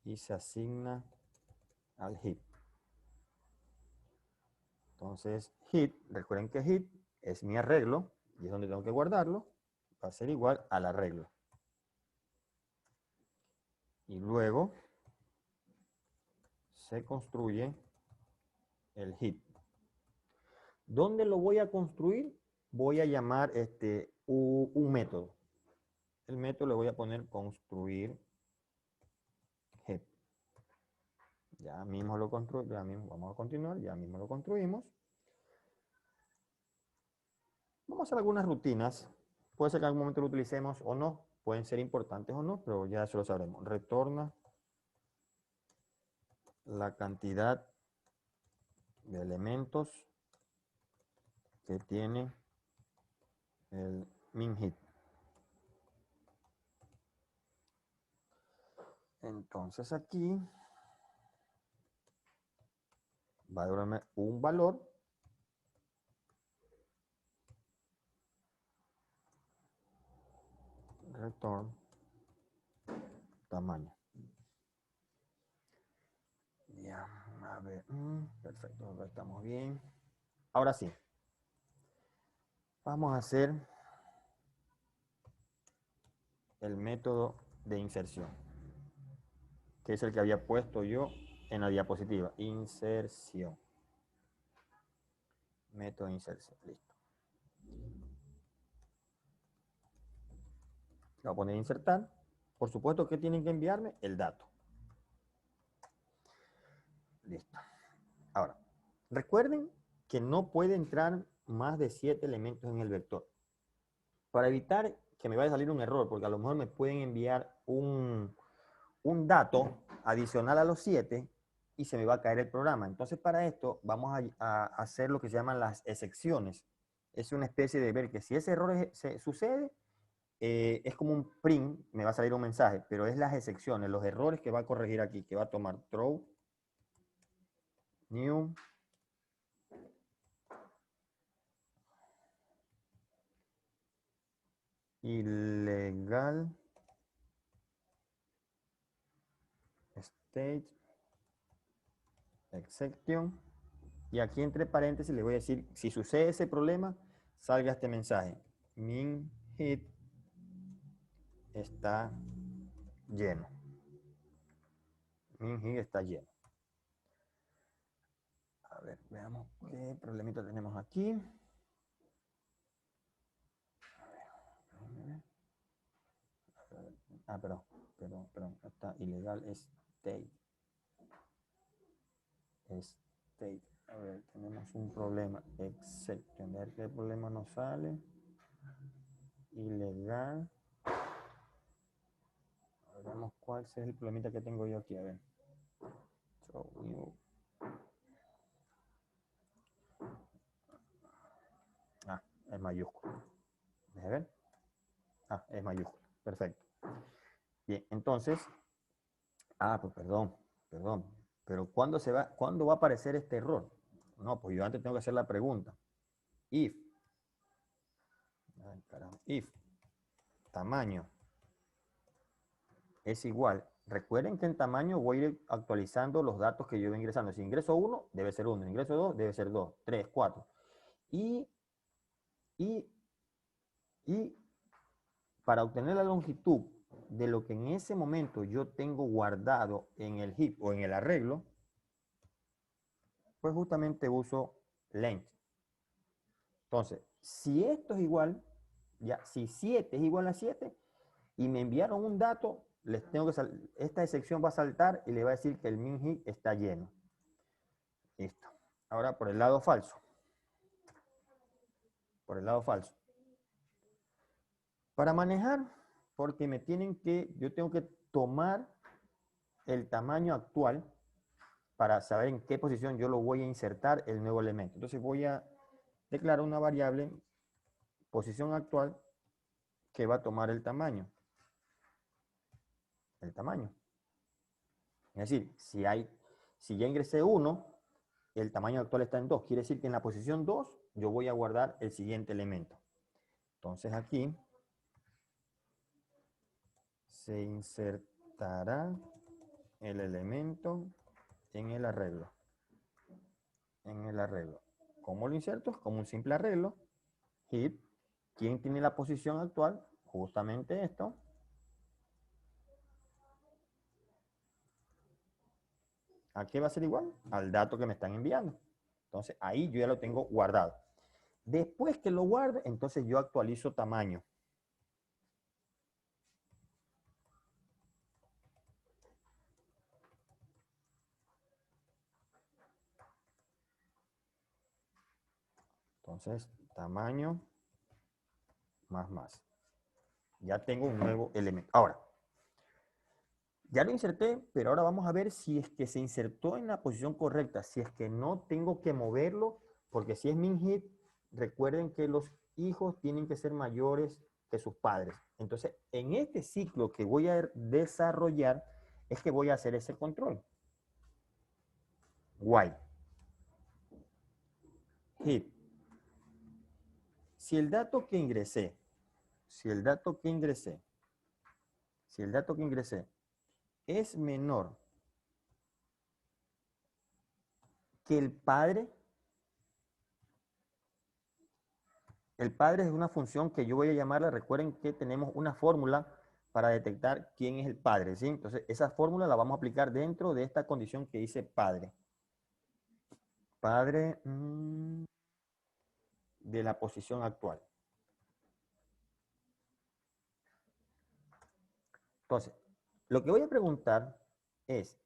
y se asigna al heap. Entonces, heap, recuerden que heap es mi arreglo y es donde tengo que guardarlo, va a ser igual al arreglo. Y luego se construye el heap. ¿Dónde lo voy a construir? Voy a llamar un método. El método le voy a poner construir heap. Ya mismo lo construimos, ya mismo vamos a continuar, ya mismo lo construimos. Vamos a hacer algunas rutinas. Puede ser que en algún momento lo utilicemos o no. Pueden ser importantes o no, pero ya eso lo sabremos. Retorna la cantidad de elementos que tiene el min heap. Entonces aquí va a darme un valor return tamaño. Ya, a ver, perfecto, estamos bien. Ahora sí, vamos a hacer el método de inserción, que es el que había puesto yo en la diapositiva. Inserción. Método de inserción, listo. Voy a poner insertar. Por supuesto que tienen que enviarme el dato. Listo. Ahora, recuerden que no puede entrar más de 7 elementos en el vector. Para evitar que me vaya a salir un error, porque a lo mejor me pueden enviar un dato adicional a los 7 y se me va a caer el programa. Entonces, para esto vamos a hacer lo que se llaman las excepciones. Es una especie de ver que si ese error sucede, es como un print, me va a salir un mensaje, pero es las excepciones, los errores que va a corregir aquí, que va a tomar throw, new, ilegal, state, exception, y aquí entre paréntesis le voy a decir, si sucede ese problema, salga este mensaje, min hit está lleno. Min hit está lleno. A ver, veamos qué problemita tenemos aquí. Ah, perdón, está ilegal, state. State. A ver, tenemos un problema. Exception. A ver qué problema nos sale. Ilegal. A ver, veamos cuál es el problemita que tengo yo aquí. A ver. So, es mayúscula. Déjame ver. Es mayúscula. Perfecto. Bien, entonces. Pues perdón. Pero ¿cuándo va a aparecer este error? No, pues yo antes tengo que hacer la pregunta. If. Ay, caramba. If. Tamaño es igual. Recuerden que en tamaño voy a ir actualizando los datos que yo voy ingresando. Si ingreso 1, debe ser 1. Si ingreso 2, debe ser 2, 3, 4. Y para obtener la longitud de lo que en ese momento yo tengo guardado en el heap o en el arreglo, pues justamente uso length. Entonces, si esto es igual, ya, si 7 es igual a 7 y me enviaron un dato, esta excepción va a saltar y le va a decir que el min heap está lleno. Listo. Ahora por el lado falso. Por el lado falso. Para manejar, porque yo tengo que tomar el tamaño actual para saber en qué posición yo lo voy a insertar el nuevo elemento. Entonces voy a declarar una variable posición actual que va a tomar el tamaño. El tamaño. Es decir, si ya ingresé 1, el tamaño actual está en 2. Quiere decir que en la posición 2 yo voy a guardar el siguiente elemento. Entonces aquí se insertará el elemento en el arreglo. ¿Cómo lo inserto? Como un simple arreglo. Heap. ¿Quién tiene la posición actual? Justamente esto. ¿A qué va a ser igual? Al dato que me están enviando. Entonces ahí yo ya lo tengo guardado. Después que lo guarde, entonces yo actualizo tamaño. Entonces, tamaño más. Ya tengo un nuevo elemento. Ahora, ya lo inserté, pero ahora vamos a ver si es que se insertó en la posición correcta, si es que no tengo que moverlo, porque si es min heap, recuerden que los hijos tienen que ser mayores que sus padres. Entonces, en este ciclo que voy a desarrollar, es que voy a hacer ese control. While heap. Si el dato que ingresé es menor que el padre es una función que yo voy a llamarla, recuerden que tenemos una fórmula para detectar quién es el padre, ¿sí? Entonces, esa fórmula la vamos a aplicar dentro de esta condición que dice padre. Padre de la posición actual. Entonces, lo que voy a preguntar es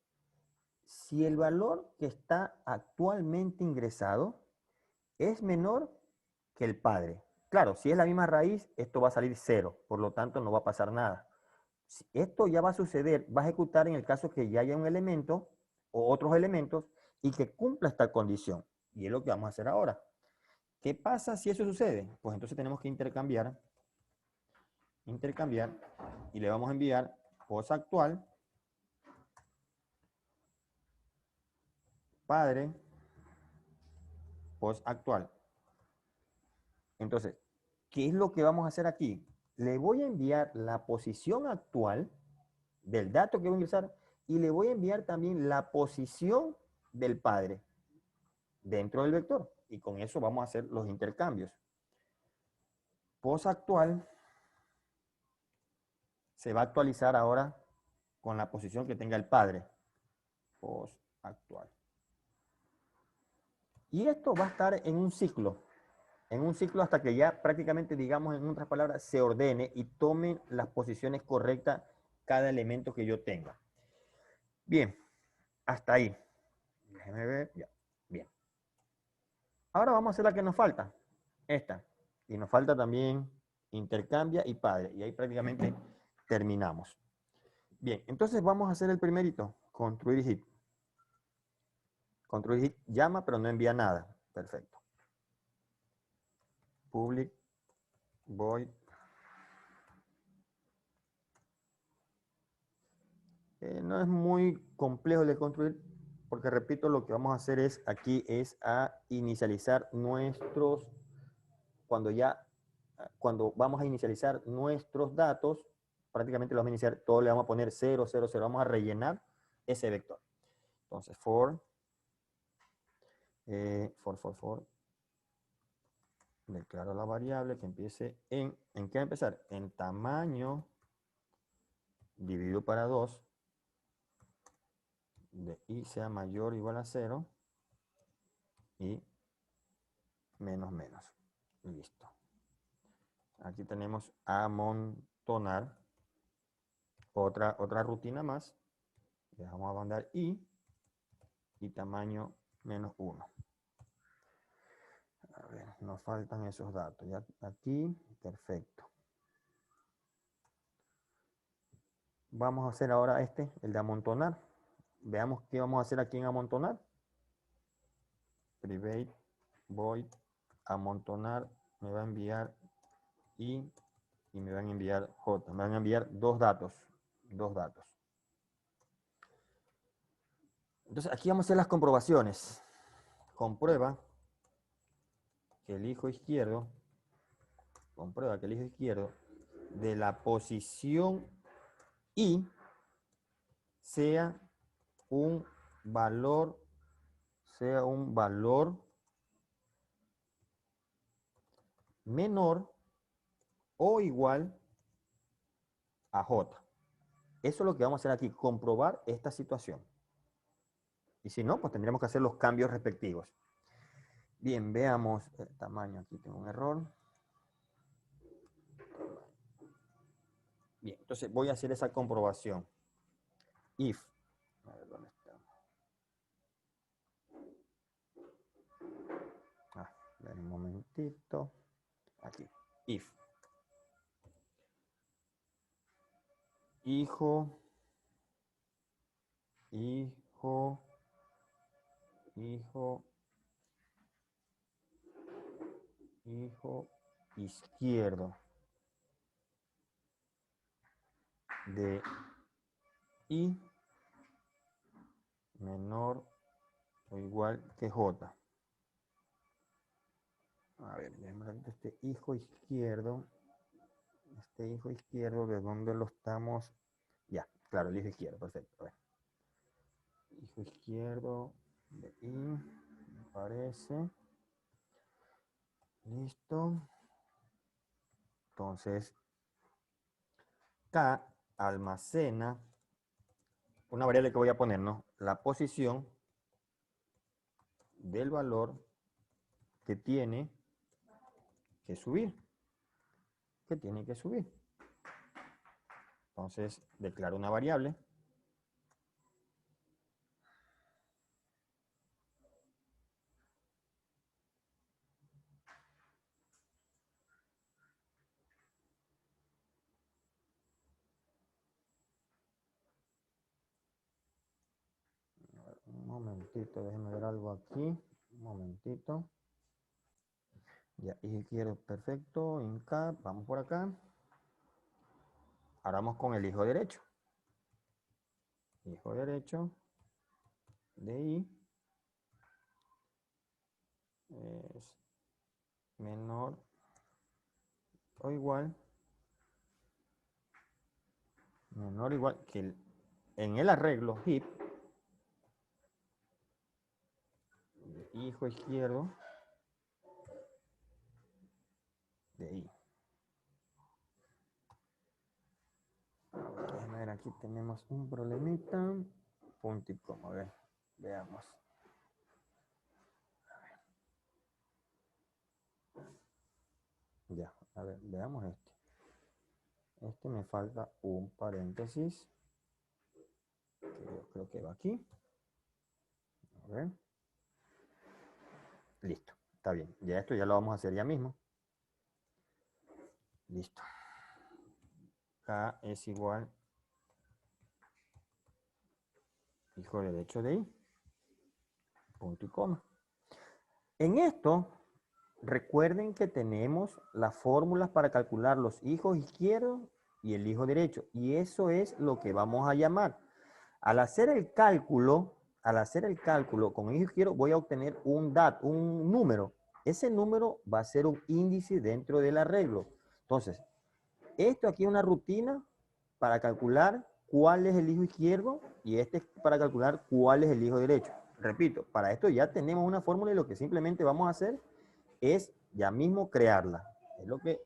si el valor que está actualmente ingresado es menor que el padre. Claro, si es la misma raíz, esto va a salir 0, por lo tanto no va a pasar nada. Esto ya va a suceder, va a ejecutar en el caso que ya haya un elemento o otros elementos y que cumpla esta condición. Y es lo que vamos a hacer ahora. ¿Qué pasa si eso sucede? Pues entonces tenemos que intercambiar y le vamos a enviar pos actual, padre, pos actual. Entonces, ¿qué es lo que vamos a hacer aquí? Le voy a enviar la posición actual del dato que voy a ingresar y le voy a enviar también la posición del padre dentro del vector. Y con eso vamos a hacer los intercambios. Pos actual se va a actualizar ahora con la posición que tenga el padre. Pos actual. Y esto va a estar en un ciclo hasta que ya prácticamente, digamos, en otras palabras, se ordene y tome las posiciones correctas cada elemento que yo tenga. Bien, hasta ahí. Déjeme ver, ya, bien. Ahora vamos a hacer la que nos falta, esta. Y nos falta también intercambia y padre. Y ahí prácticamente terminamos. Bien, entonces vamos a hacer el primerito, construir hit. Construir hit llama, pero no envía nada. Perfecto. Public void. No es muy complejo de construir, porque repito, lo que vamos a hacer es aquí es a inicializar nuestros, cuando vamos a inicializar nuestros datos, prácticamente lo vamos a iniciar, todo le vamos a poner 0, 0, 0, vamos a rellenar ese vector. Entonces, for, declaro la variable que empiece ¿en qué va a empezar? En tamaño dividido para 2, de i sea mayor o igual a 0, y menos menos. Listo. Aquí tenemos amontonar, otra rutina más. Dejamos a mandar y tamaño menos 1. A ver, nos faltan esos datos. Ya aquí, perfecto. Vamos a hacer ahora el de amontonar. Veamos qué vamos a hacer aquí en amontonar. Private void amontonar me va a enviar y me van a enviar J. Me van a enviar dos datos. Entonces aquí vamos a hacer las comprobaciones. Comprueba que el hijo izquierdo, de la posición I sea un valor menor o igual a J. Eso es lo que vamos a hacer aquí, comprobar esta situación. Y si no, pues tendríamos que hacer los cambios respectivos. Bien, veamos el tamaño. Aquí tengo un error. Bien, entonces voy a hacer esa comprobación. If. A ver, ¿dónde está? A ver, un momentito. Aquí. If. Hijo izquierdo de I menor o igual que J. A ver, este hijo izquierdo, ¿de dónde lo estamos? Ya, claro, el hijo izquierdo, perfecto. A ver. Hijo izquierdo de I, me parece. Listo. Entonces, K almacena una variable que voy a poner, ¿no? La posición del valor que tiene que subir. Entonces, declaro una variable. Un momentito, déjenme ver algo aquí. Un momentito. Ya, y quiero perfecto, incap, vamos por acá. Ahora vamos con el hijo derecho. Hijo derecho de I es menor o igual, que en el arreglo hip, hijo izquierdo de I. A ver, aquí tenemos un problemita. Punto y coma, a ver, veamos. A ver, veamos este. Este me falta un paréntesis. Que yo creo que va aquí. A ver. Listo. Está bien. Ya esto ya lo vamos a hacer ya mismo. Listo. K es igual hijo derecho de I. Punto y coma. En esto, recuerden que tenemos las fórmulas para calcular los hijos izquierdos y el hijo derecho. Y eso es lo que vamos a llamar. Al hacer el cálculo con hijo izquierdo, voy a obtener un número. Ese número va a ser un índice dentro del arreglo. Entonces, esto aquí es una rutina para calcular cuál es el hijo izquierdo y este es para calcular cuál es el hijo derecho. Repito, para esto ya tenemos una fórmula y lo que simplemente vamos a hacer es ya mismo crearla. Es lo que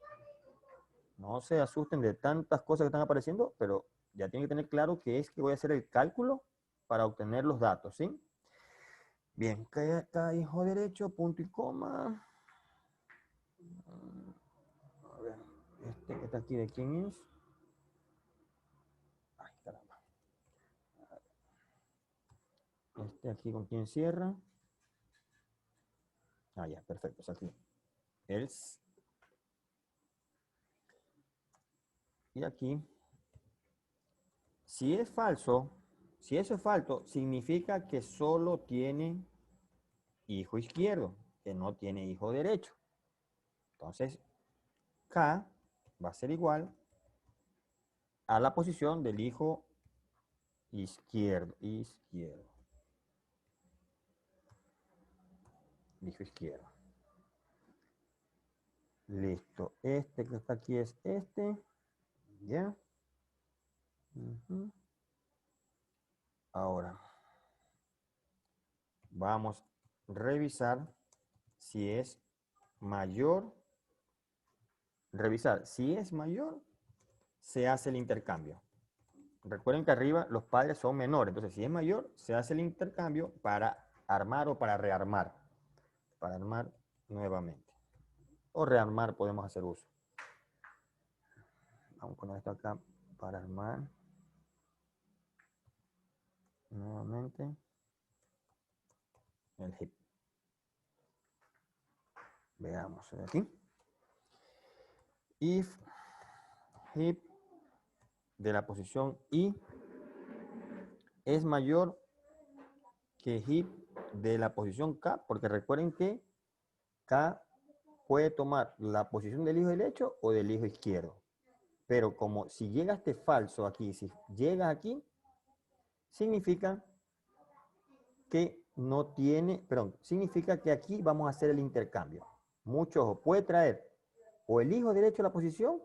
no se asusten de tantas cosas que están apareciendo, pero ya tienen que tener claro que es que voy a hacer el cálculo para obtener los datos, ¿sí? Bien, acá hijo derecho, punto y coma. A ver, este que está aquí, ¿de quién es? Ay, caramba. Este aquí, ¿con quién cierra? Ah, ya, perfecto, es aquí. Else. Y aquí, si es falso, si eso es falso, significa que solo tiene hijo izquierdo, que no tiene hijo derecho. Entonces, K va a ser igual a la posición del hijo izquierdo. Hijo izquierdo. Listo. Este que está aquí es este. Ya. Ahora, vamos a revisar si es mayor. Revisar si es mayor, se hace el intercambio. Recuerden que arriba los padres son menores, entonces si es mayor, se hace el intercambio para armar o para rearmar. Para armar nuevamente. O rearmar podemos hacer uso. Vamos a poner esto acá para armar nuevamente el heap. Veamos aquí. If heap de la posición I es mayor que heap de la posición K, porque recuerden que K puede tomar la posición del hijo derecho o del hijo izquierdo. Pero como si llega este falso aquí, si llega aquí, significa que no tiene, perdón, significa que aquí vamos a hacer el intercambio. Mucho ojo, puede traer o el hijo derecho a la posición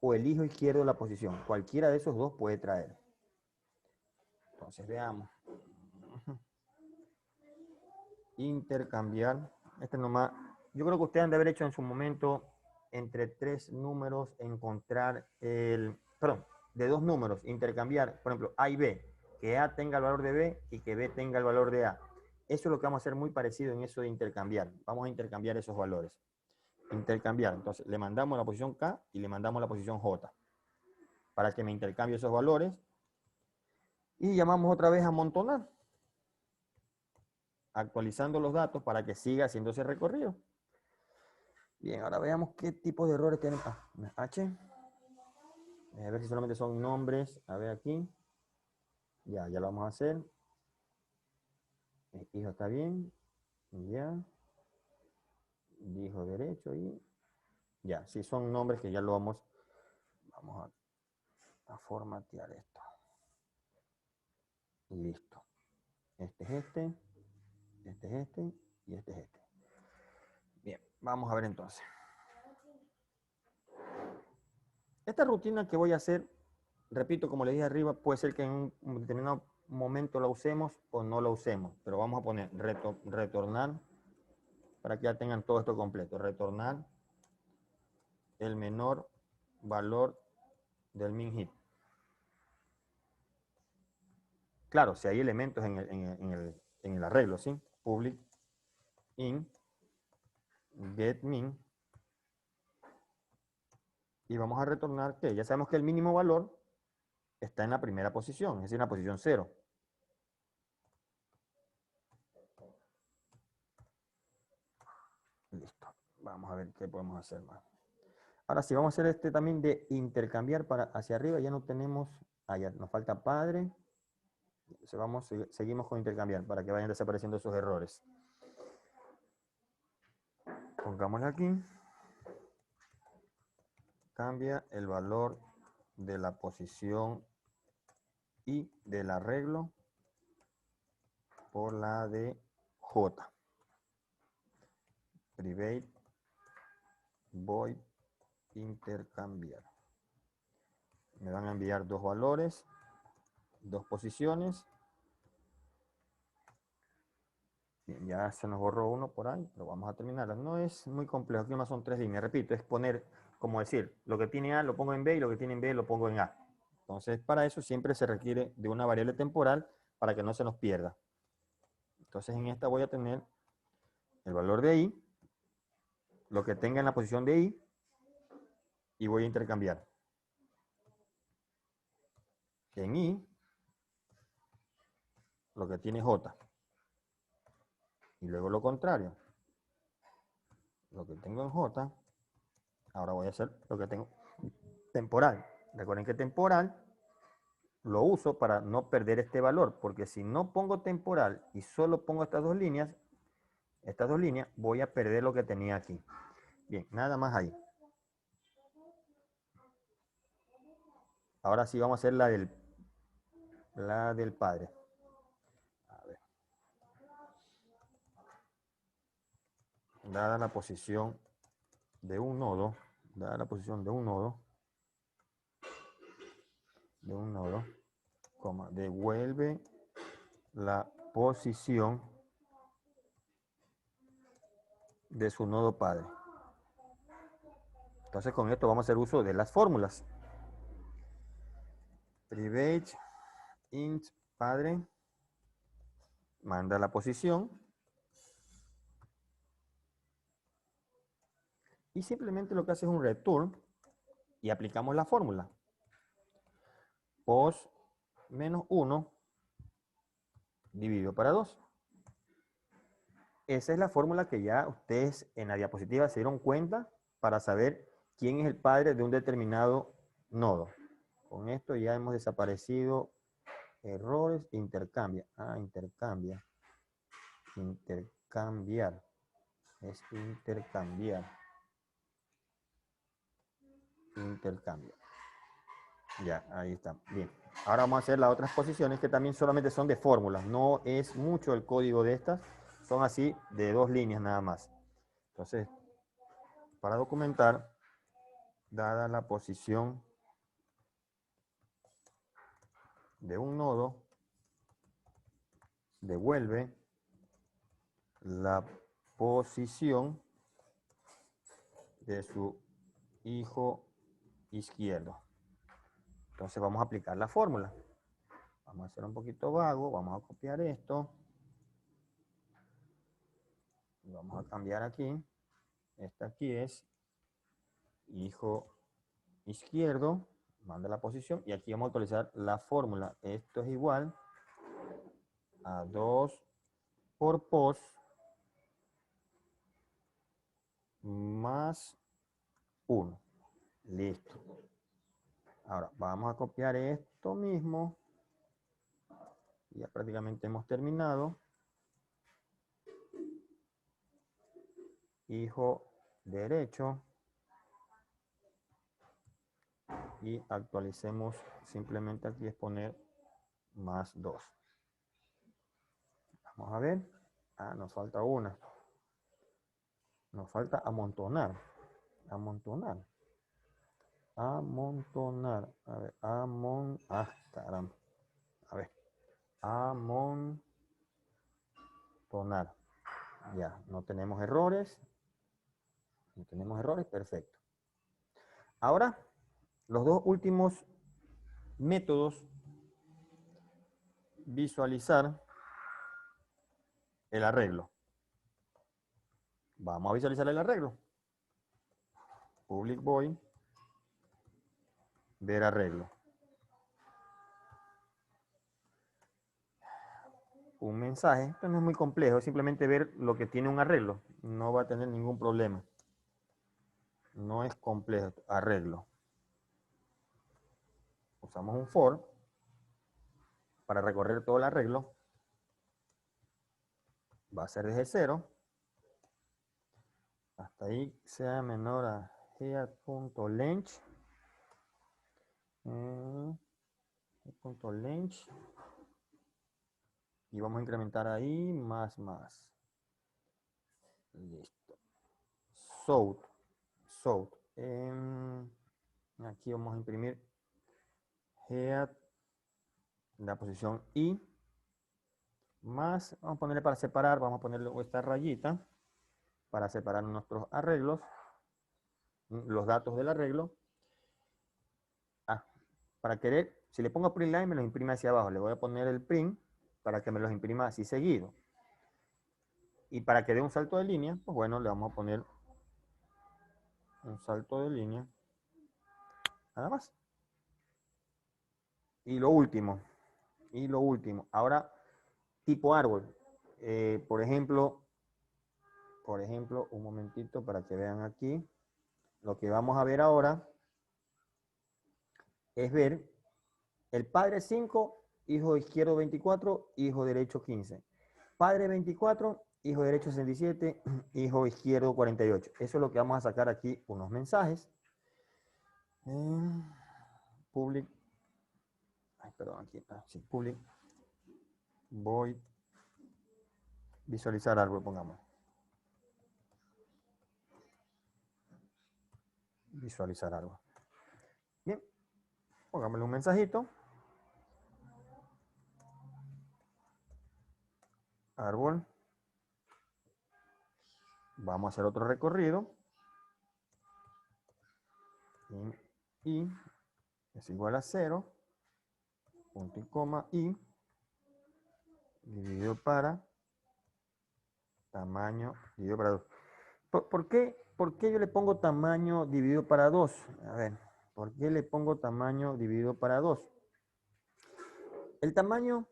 o el hijo izquierdo a la posición. Cualquiera de esos dos puede traer. Entonces veamos. Intercambiar. Este nomás, yo creo que ustedes han de haber hecho en su momento entre tres números encontrar el, perdón, de dos números, intercambiar, por ejemplo, A y B, que A tenga el valor de B y que B tenga el valor de A. Eso es lo que vamos a hacer muy parecido en eso de intercambiar. Vamos a intercambiar esos valores. Intercambiar. Entonces, le mandamos la posición K y le mandamos la posición J para que me intercambie esos valores. Y llamamos otra vez a amontonar, actualizando los datos para que siga haciendo ese recorrido. Bien, ahora veamos qué tipo de errores tienen. H. A ver si solamente son nombres. A ver aquí. Ya lo vamos a hacer. El hijo está bien. Ya. Dijo derecho y ya. Si son nombres que ya lo vamos a formatear esto. Listo. Este es este. Este es este. Y este es este. Bien, vamos a ver entonces. Esta rutina que voy a hacer, repito, como les dije arriba, puede ser que en un determinado momento la usemos o no la usemos, pero vamos a poner retornar para que ya tengan todo esto completo. Retornar el menor valor del min heap. Claro, si hay elementos en el arreglo, ¿sí? Public in get min Y vamos a retornar que ya sabemos que el mínimo valor está en la primera posición, es decir, en la posición 0. Listo. Vamos a ver qué podemos hacer más. Ahora sí, vamos a hacer este también de intercambiar para hacia arriba. Ya no tenemos, ya nos falta padre. Entonces seguimos con intercambiar para que vayan desapareciendo esos errores. Pongámosle aquí. Cambia el valor de la posición y del arreglo por la de J. Private void intercambiar. Me van a enviar dos valores, dos posiciones. Bien, ya se nos borró uno por ahí, pero vamos a terminarla. No es muy complejo, aquí más son 3 líneas. Repito, es poner, como decir, lo que tiene A lo pongo en B y lo que tiene en B lo pongo en A. Entonces, para eso siempre se requiere de una variable temporal para que no se nos pierda. Entonces, en esta voy a tener el valor de I, lo que tenga en la posición de I, y voy a intercambiar. En I, lo que tiene J. Y luego lo contrario. Lo que tengo en J, ahora voy a hacer lo que tengo temporal. Recuerden que temporal lo uso para no perder este valor, porque si no pongo temporal y solo pongo estas dos líneas, voy a perder lo que tenía aquí. Bien, nada más ahí. Ahora sí vamos a hacer la del padre. A ver. Dada la posición de un nodo, devuelve la posición de su nodo padre. Entonces con esto vamos a hacer uso de las fórmulas. Private int padre manda la posición y simplemente lo que hace es un return y aplicamos la fórmula. Pos menos 1 dividido para 2. Esa es la fórmula que ya ustedes en la diapositiva se dieron cuenta para saber quién es el padre de un determinado nodo. Con esto ya hemos desaparecido errores. Intercambia. Intercambia. Intercambiar. Es intercambiar. Intercambio. Ya, ahí está. Bien. Ahora vamos a hacer las otras posiciones que también solamente son de fórmulas. No es mucho el código de estas. Son así de 2 líneas nada más. Entonces, para documentar, dada la posición de un nodo, devuelve la posición de su hijo izquierdo. Entonces vamos a aplicar la fórmula. Vamos a hacer un poquito vago, vamos a copiar esto. Y vamos a cambiar aquí. Esta aquí es hijo izquierdo, manda la posición y aquí vamos a utilizar la fórmula. Esto es igual a 2 por pos más 1. Listo. Ahora vamos a copiar esto mismo. Ya prácticamente hemos terminado. Hijo derecho. Y actualicemos simplemente aquí es poner más 2. Vamos a ver. Nos falta una. Nos falta amontonar. Amontonar. Amontonar. A ver, caramba. A ver. Amontonar. Ya, no tenemos errores. No tenemos errores, perfecto. Ahora, los dos últimos métodos. Visualizar el arreglo. Vamos a visualizar el arreglo. Public void ver arreglo. Un mensaje, esto no es muy complejo, es simplemente ver lo que tiene un arreglo. No va a tener ningún problema. No es complejo, arreglo. Usamos un for para recorrer todo el arreglo. Va a ser desde 0 hasta ahí sea menor a head.length. Head.length. Y vamos a incrementar ahí más. Listo. South. Aquí vamos a imprimir head, la posición I, más, vamos a ponerle para separar, vamos a ponerle esta rayita para separar nuestros arreglos, los datos del arreglo. Para querer, si le pongo print line, me los imprime hacia abajo. Le voy a poner el print para que me los imprima así seguido. Y para que dé un salto de línea, pues bueno, le vamos a poner un salto de línea. Nada más. Y lo último. Ahora, tipo árbol. Por ejemplo, un momentito para que vean aquí. Lo que vamos a ver ahora es ver el padre 5, hijo izquierdo 24, hijo derecho 15. Padre 24, hijo derecho 67, hijo izquierdo 48. Eso es lo que vamos a sacar aquí, unos mensajes. Public. Perdón, aquí. Sí, public. Voy. Visualizar árbol, pongamos. Visualizar árbol. Bien. Pongámosle un mensajito. Árbol. Vamos a hacer otro recorrido. Y es igual a 0. Punto y coma y dividido para tamaño dividido para 2. ¿Por qué yo le pongo tamaño dividido para 2? A ver, ¿por qué le pongo tamaño dividido para 2? El tamaño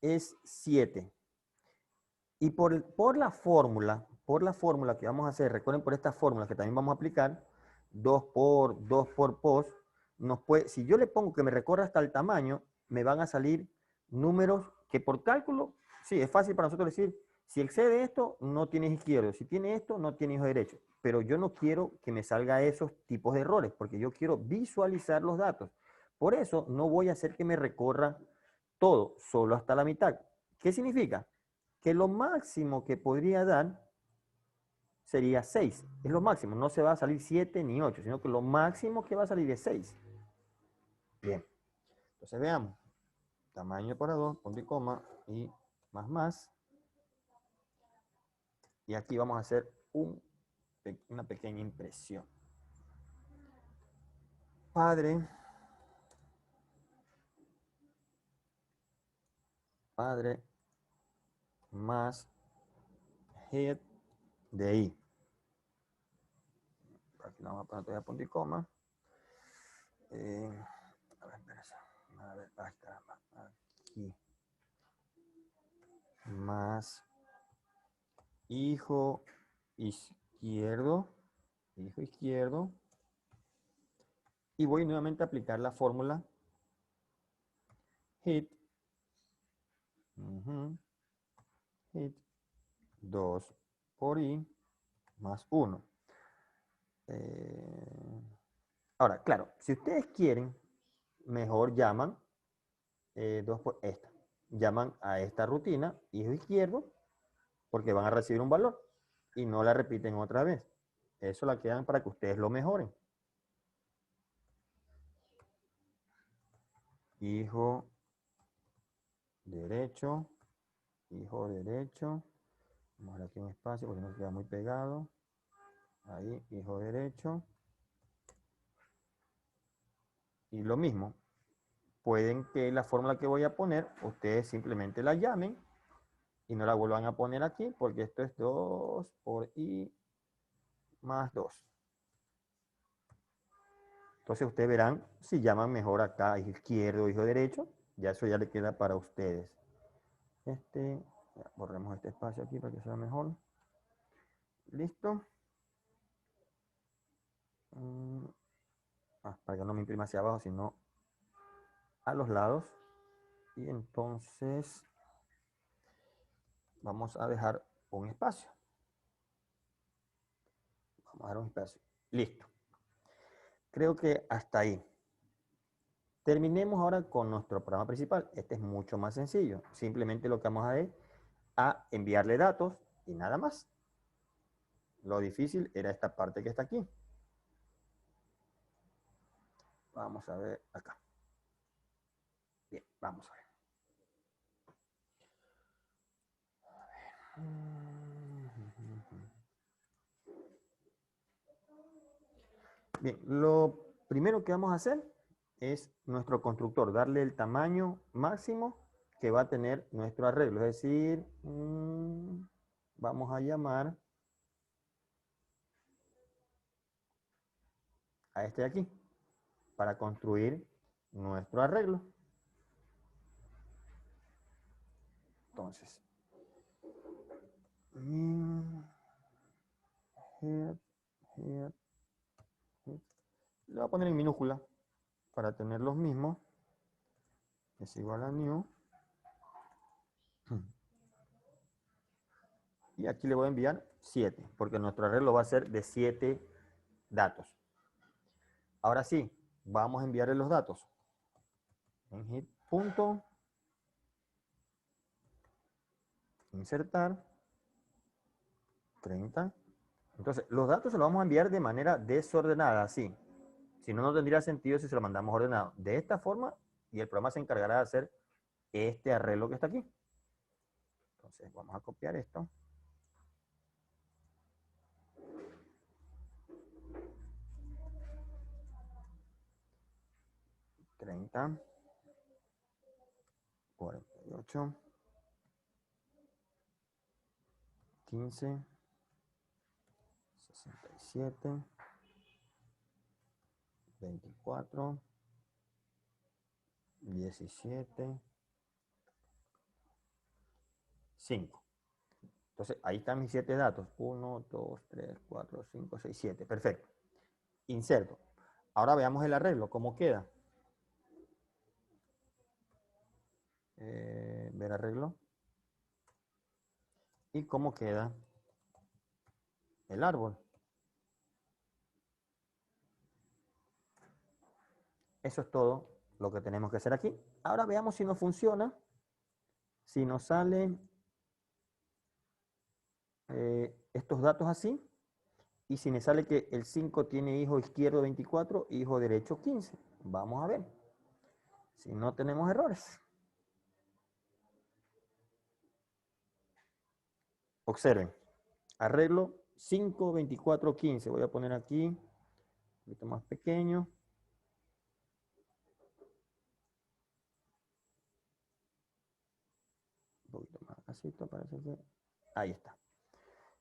es 7. Y por la fórmula que vamos a hacer, recuerden por esta fórmula que también vamos a aplicar, 2 por pos, si yo le pongo que me recorra hasta el tamaño, me van a salir números que por cálculo, sí, es fácil para nosotros decir, si excede esto, no tienes izquierdo, si tiene esto, no tienes hijo derecho. Pero yo no quiero que me salga esos tipos de errores, porque yo quiero visualizar los datos. Por eso no voy a hacer que me recorra todo, solo hasta la mitad. ¿Qué significa? Que lo máximo que podría dar sería 6. Es lo máximo, no se va a salir 7 ni 8, sino que lo máximo que va a salir es 6. Bien, entonces veamos. Tamaño para 2, punto y coma, y más. Y aquí vamos a hacer una pequeña impresión. Padre más head de I. Aquí vamos a poner todavía punto y coma. A ver, caramba, aquí. Más hijo izquierdo. Y voy nuevamente a aplicar la fórmula hit. Hit 2 por I más 1. Ahora, claro, si ustedes quieren, mejor llaman 2 por esta. Llaman a esta rutina hijo izquierdo porque van a recibir un valor y no la repiten otra vez. Eso la quedan para que ustedes lo mejoren. Hijo derecho. Vamos a dar aquí un espacio porque no queda muy pegado. Ahí, hijo derecho. Y lo mismo, pueden que la fórmula que voy a poner, ustedes simplemente la llamen y no la vuelvan a poner aquí porque esto es 2 por I más 2. Entonces ustedes verán si llaman mejor acá hijo izquierdo o hijo derecho. Ya eso ya le queda para ustedes. Ya, borremos este espacio aquí para que sea mejor. Listo. Para que no me imprima hacia abajo, sino a los lados. Y entonces vamos a dejar un espacio. Vamos a dar un espacio. Listo. Creo que hasta ahí. Terminemos ahora con nuestro programa principal. Este es mucho más sencillo. Simplemente lo que vamos a hacer es a enviarle datos y nada más. Lo difícil era esta parte que está aquí. Vamos a ver acá. Bien, vamos a ver. Bien, lo primero que vamos a hacer es nuestro constructor, darle el tamaño máximo que va a tener nuestro arreglo. Es decir, vamos a llamar a este de aquí para construir nuestro arreglo. Entonces, here. Le voy a poner en minúscula para tener los mismos. Es igual a new. Y aquí le voy a enviar 7, porque nuestro arreglo va a ser de 7 datos. Ahora sí, vamos a enviarle los datos. En hit punto insertar 30. Entonces, los datos se los vamos a enviar de manera desordenada, así. Si no, no tendría sentido si se lo mandamos ordenado. De esta forma, y el programa se encargará de hacer este arreglo que está aquí. Entonces, vamos a copiar esto. $30, 48, 15, 67, 24, 17, 5. Entonces, ahí están mis 7 datos. 1, 2, 3, 4, 5, 6, 7. Perfecto. Inserto. Ahora veamos el arreglo, cómo queda. Ver arreglo. Y cómo queda el árbol. Eso es todo lo que tenemos que hacer aquí. Ahora veamos si nos funciona. Si nos salen estos datos así. Y si me sale que el 5 tiene hijo izquierdo 24, hijo derecho 15. Vamos a ver si no tenemos errores. Observen. Arreglo 5, 24, 15. Voy a poner aquí un poquito más pequeño. Un poquito más casito, parece que... Ahí está.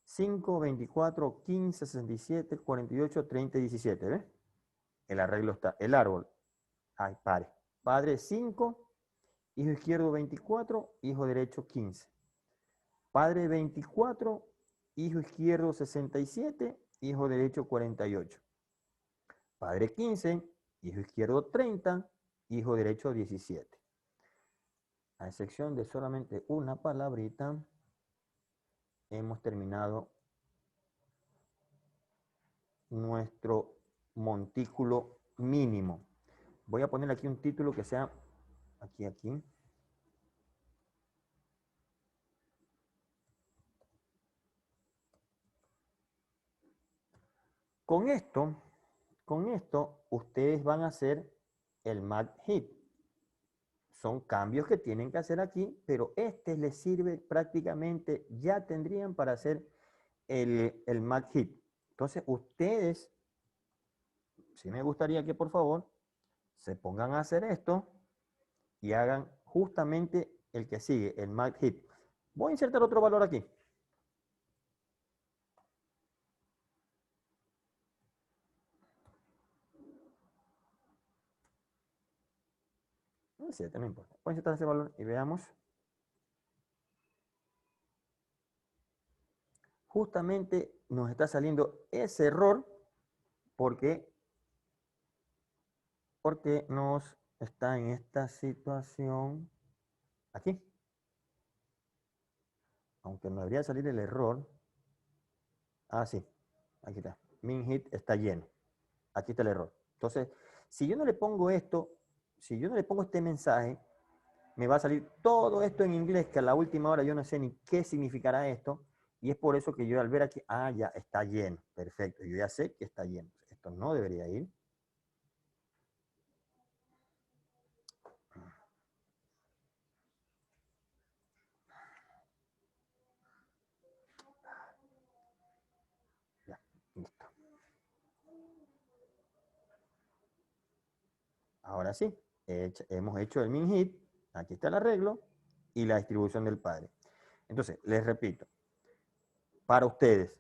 5, 24, 15, 67, 48, 30 y 17. ¿Ves? El arreglo está. El árbol. Ay, pare. Padre 5, hijo izquierdo 24, hijo derecho 15. Padre 24, hijo izquierdo 67, hijo derecho 48. Padre 15, hijo izquierdo 30, hijo derecho 17. A excepción de solamente una palabrita, hemos terminado nuestro montículo mínimo. Voy a poner aquí un título que sea aquí. Con esto, ustedes van a hacer el Math Hit. Son cambios que tienen que hacer aquí, pero este les sirve prácticamente, ya tendrían para hacer el Math Hit. Entonces, ustedes, sí me gustaría que por favor se pongan a hacer esto y hagan justamente el que sigue, el Math Hit. Voy a insertar otro valor aquí. 7, no importa. Pueden insertar ese valor y veamos. Justamente nos está saliendo ese error porque nos está en esta situación aquí. Aunque no debería salir el error. Ah, sí. Aquí está. Min hit está lleno. Aquí está el error. Entonces, si yo no le pongo esto, si yo no le pongo este mensaje, me va a salir todo esto en inglés, que a la última hora yo no sé ni qué significará esto, y es por eso que yo al ver aquí, ah, ya está lleno, perfecto, yo ya sé que está lleno. Esto no debería ir. Ya, listo. Ahora sí, hemos hecho el min hit, aquí está el arreglo y la distribución del padre. Entonces, les repito, para ustedes,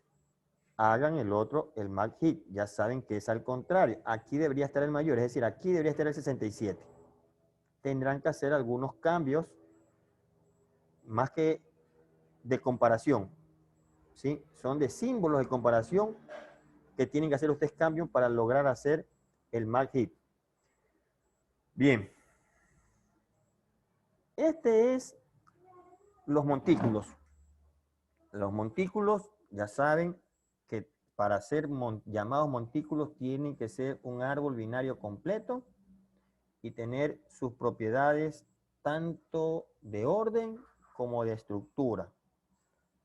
hagan el otro, el max hit. Ya saben que es al contrario. Aquí debería estar el mayor, es decir, aquí debería estar el 67. Tendrán que hacer algunos cambios, más que de comparación, ¿sí? Son de símbolos de comparación que tienen que hacer ustedes cambios para lograr hacer el max hit. Bien. Este es los montículos. Los montículos, ya saben que para ser llamados montículos tienen que ser un árbol binario completo y tener sus propiedades tanto de orden como de estructura.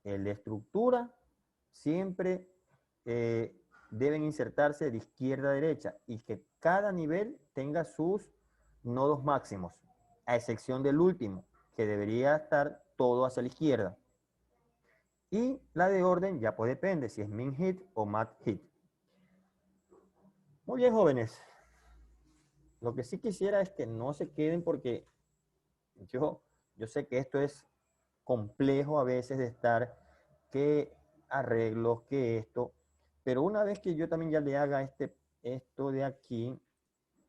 El de estructura siempre deben insertarse de izquierda a derecha y que cada nivel tenga sus nodos máximos, a excepción del último, que debería estar todo hacia la izquierda. Y la de orden ya pues depende si es min hit o max hit. Muy bien, jóvenes. Lo que sí quisiera es que no se queden porque yo sé que esto es complejo a veces de estar, que arreglos, que esto, pero una vez que yo también ya le haga esto de aquí,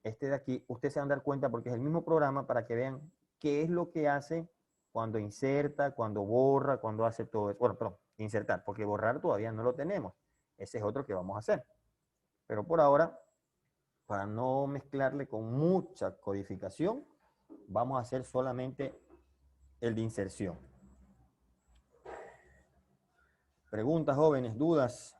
este de aquí, ustedes se van a dar cuenta porque es el mismo programa para que vean qué es lo que hace cuando inserta, cuando borra, cuando hace todo eso. Bueno, perdón, insertar, porque borrar todavía no lo tenemos. Ese es otro que vamos a hacer. Pero por ahora, para no mezclarle con mucha codificación, vamos a hacer solamente el de inserción. Preguntas, jóvenes, dudas.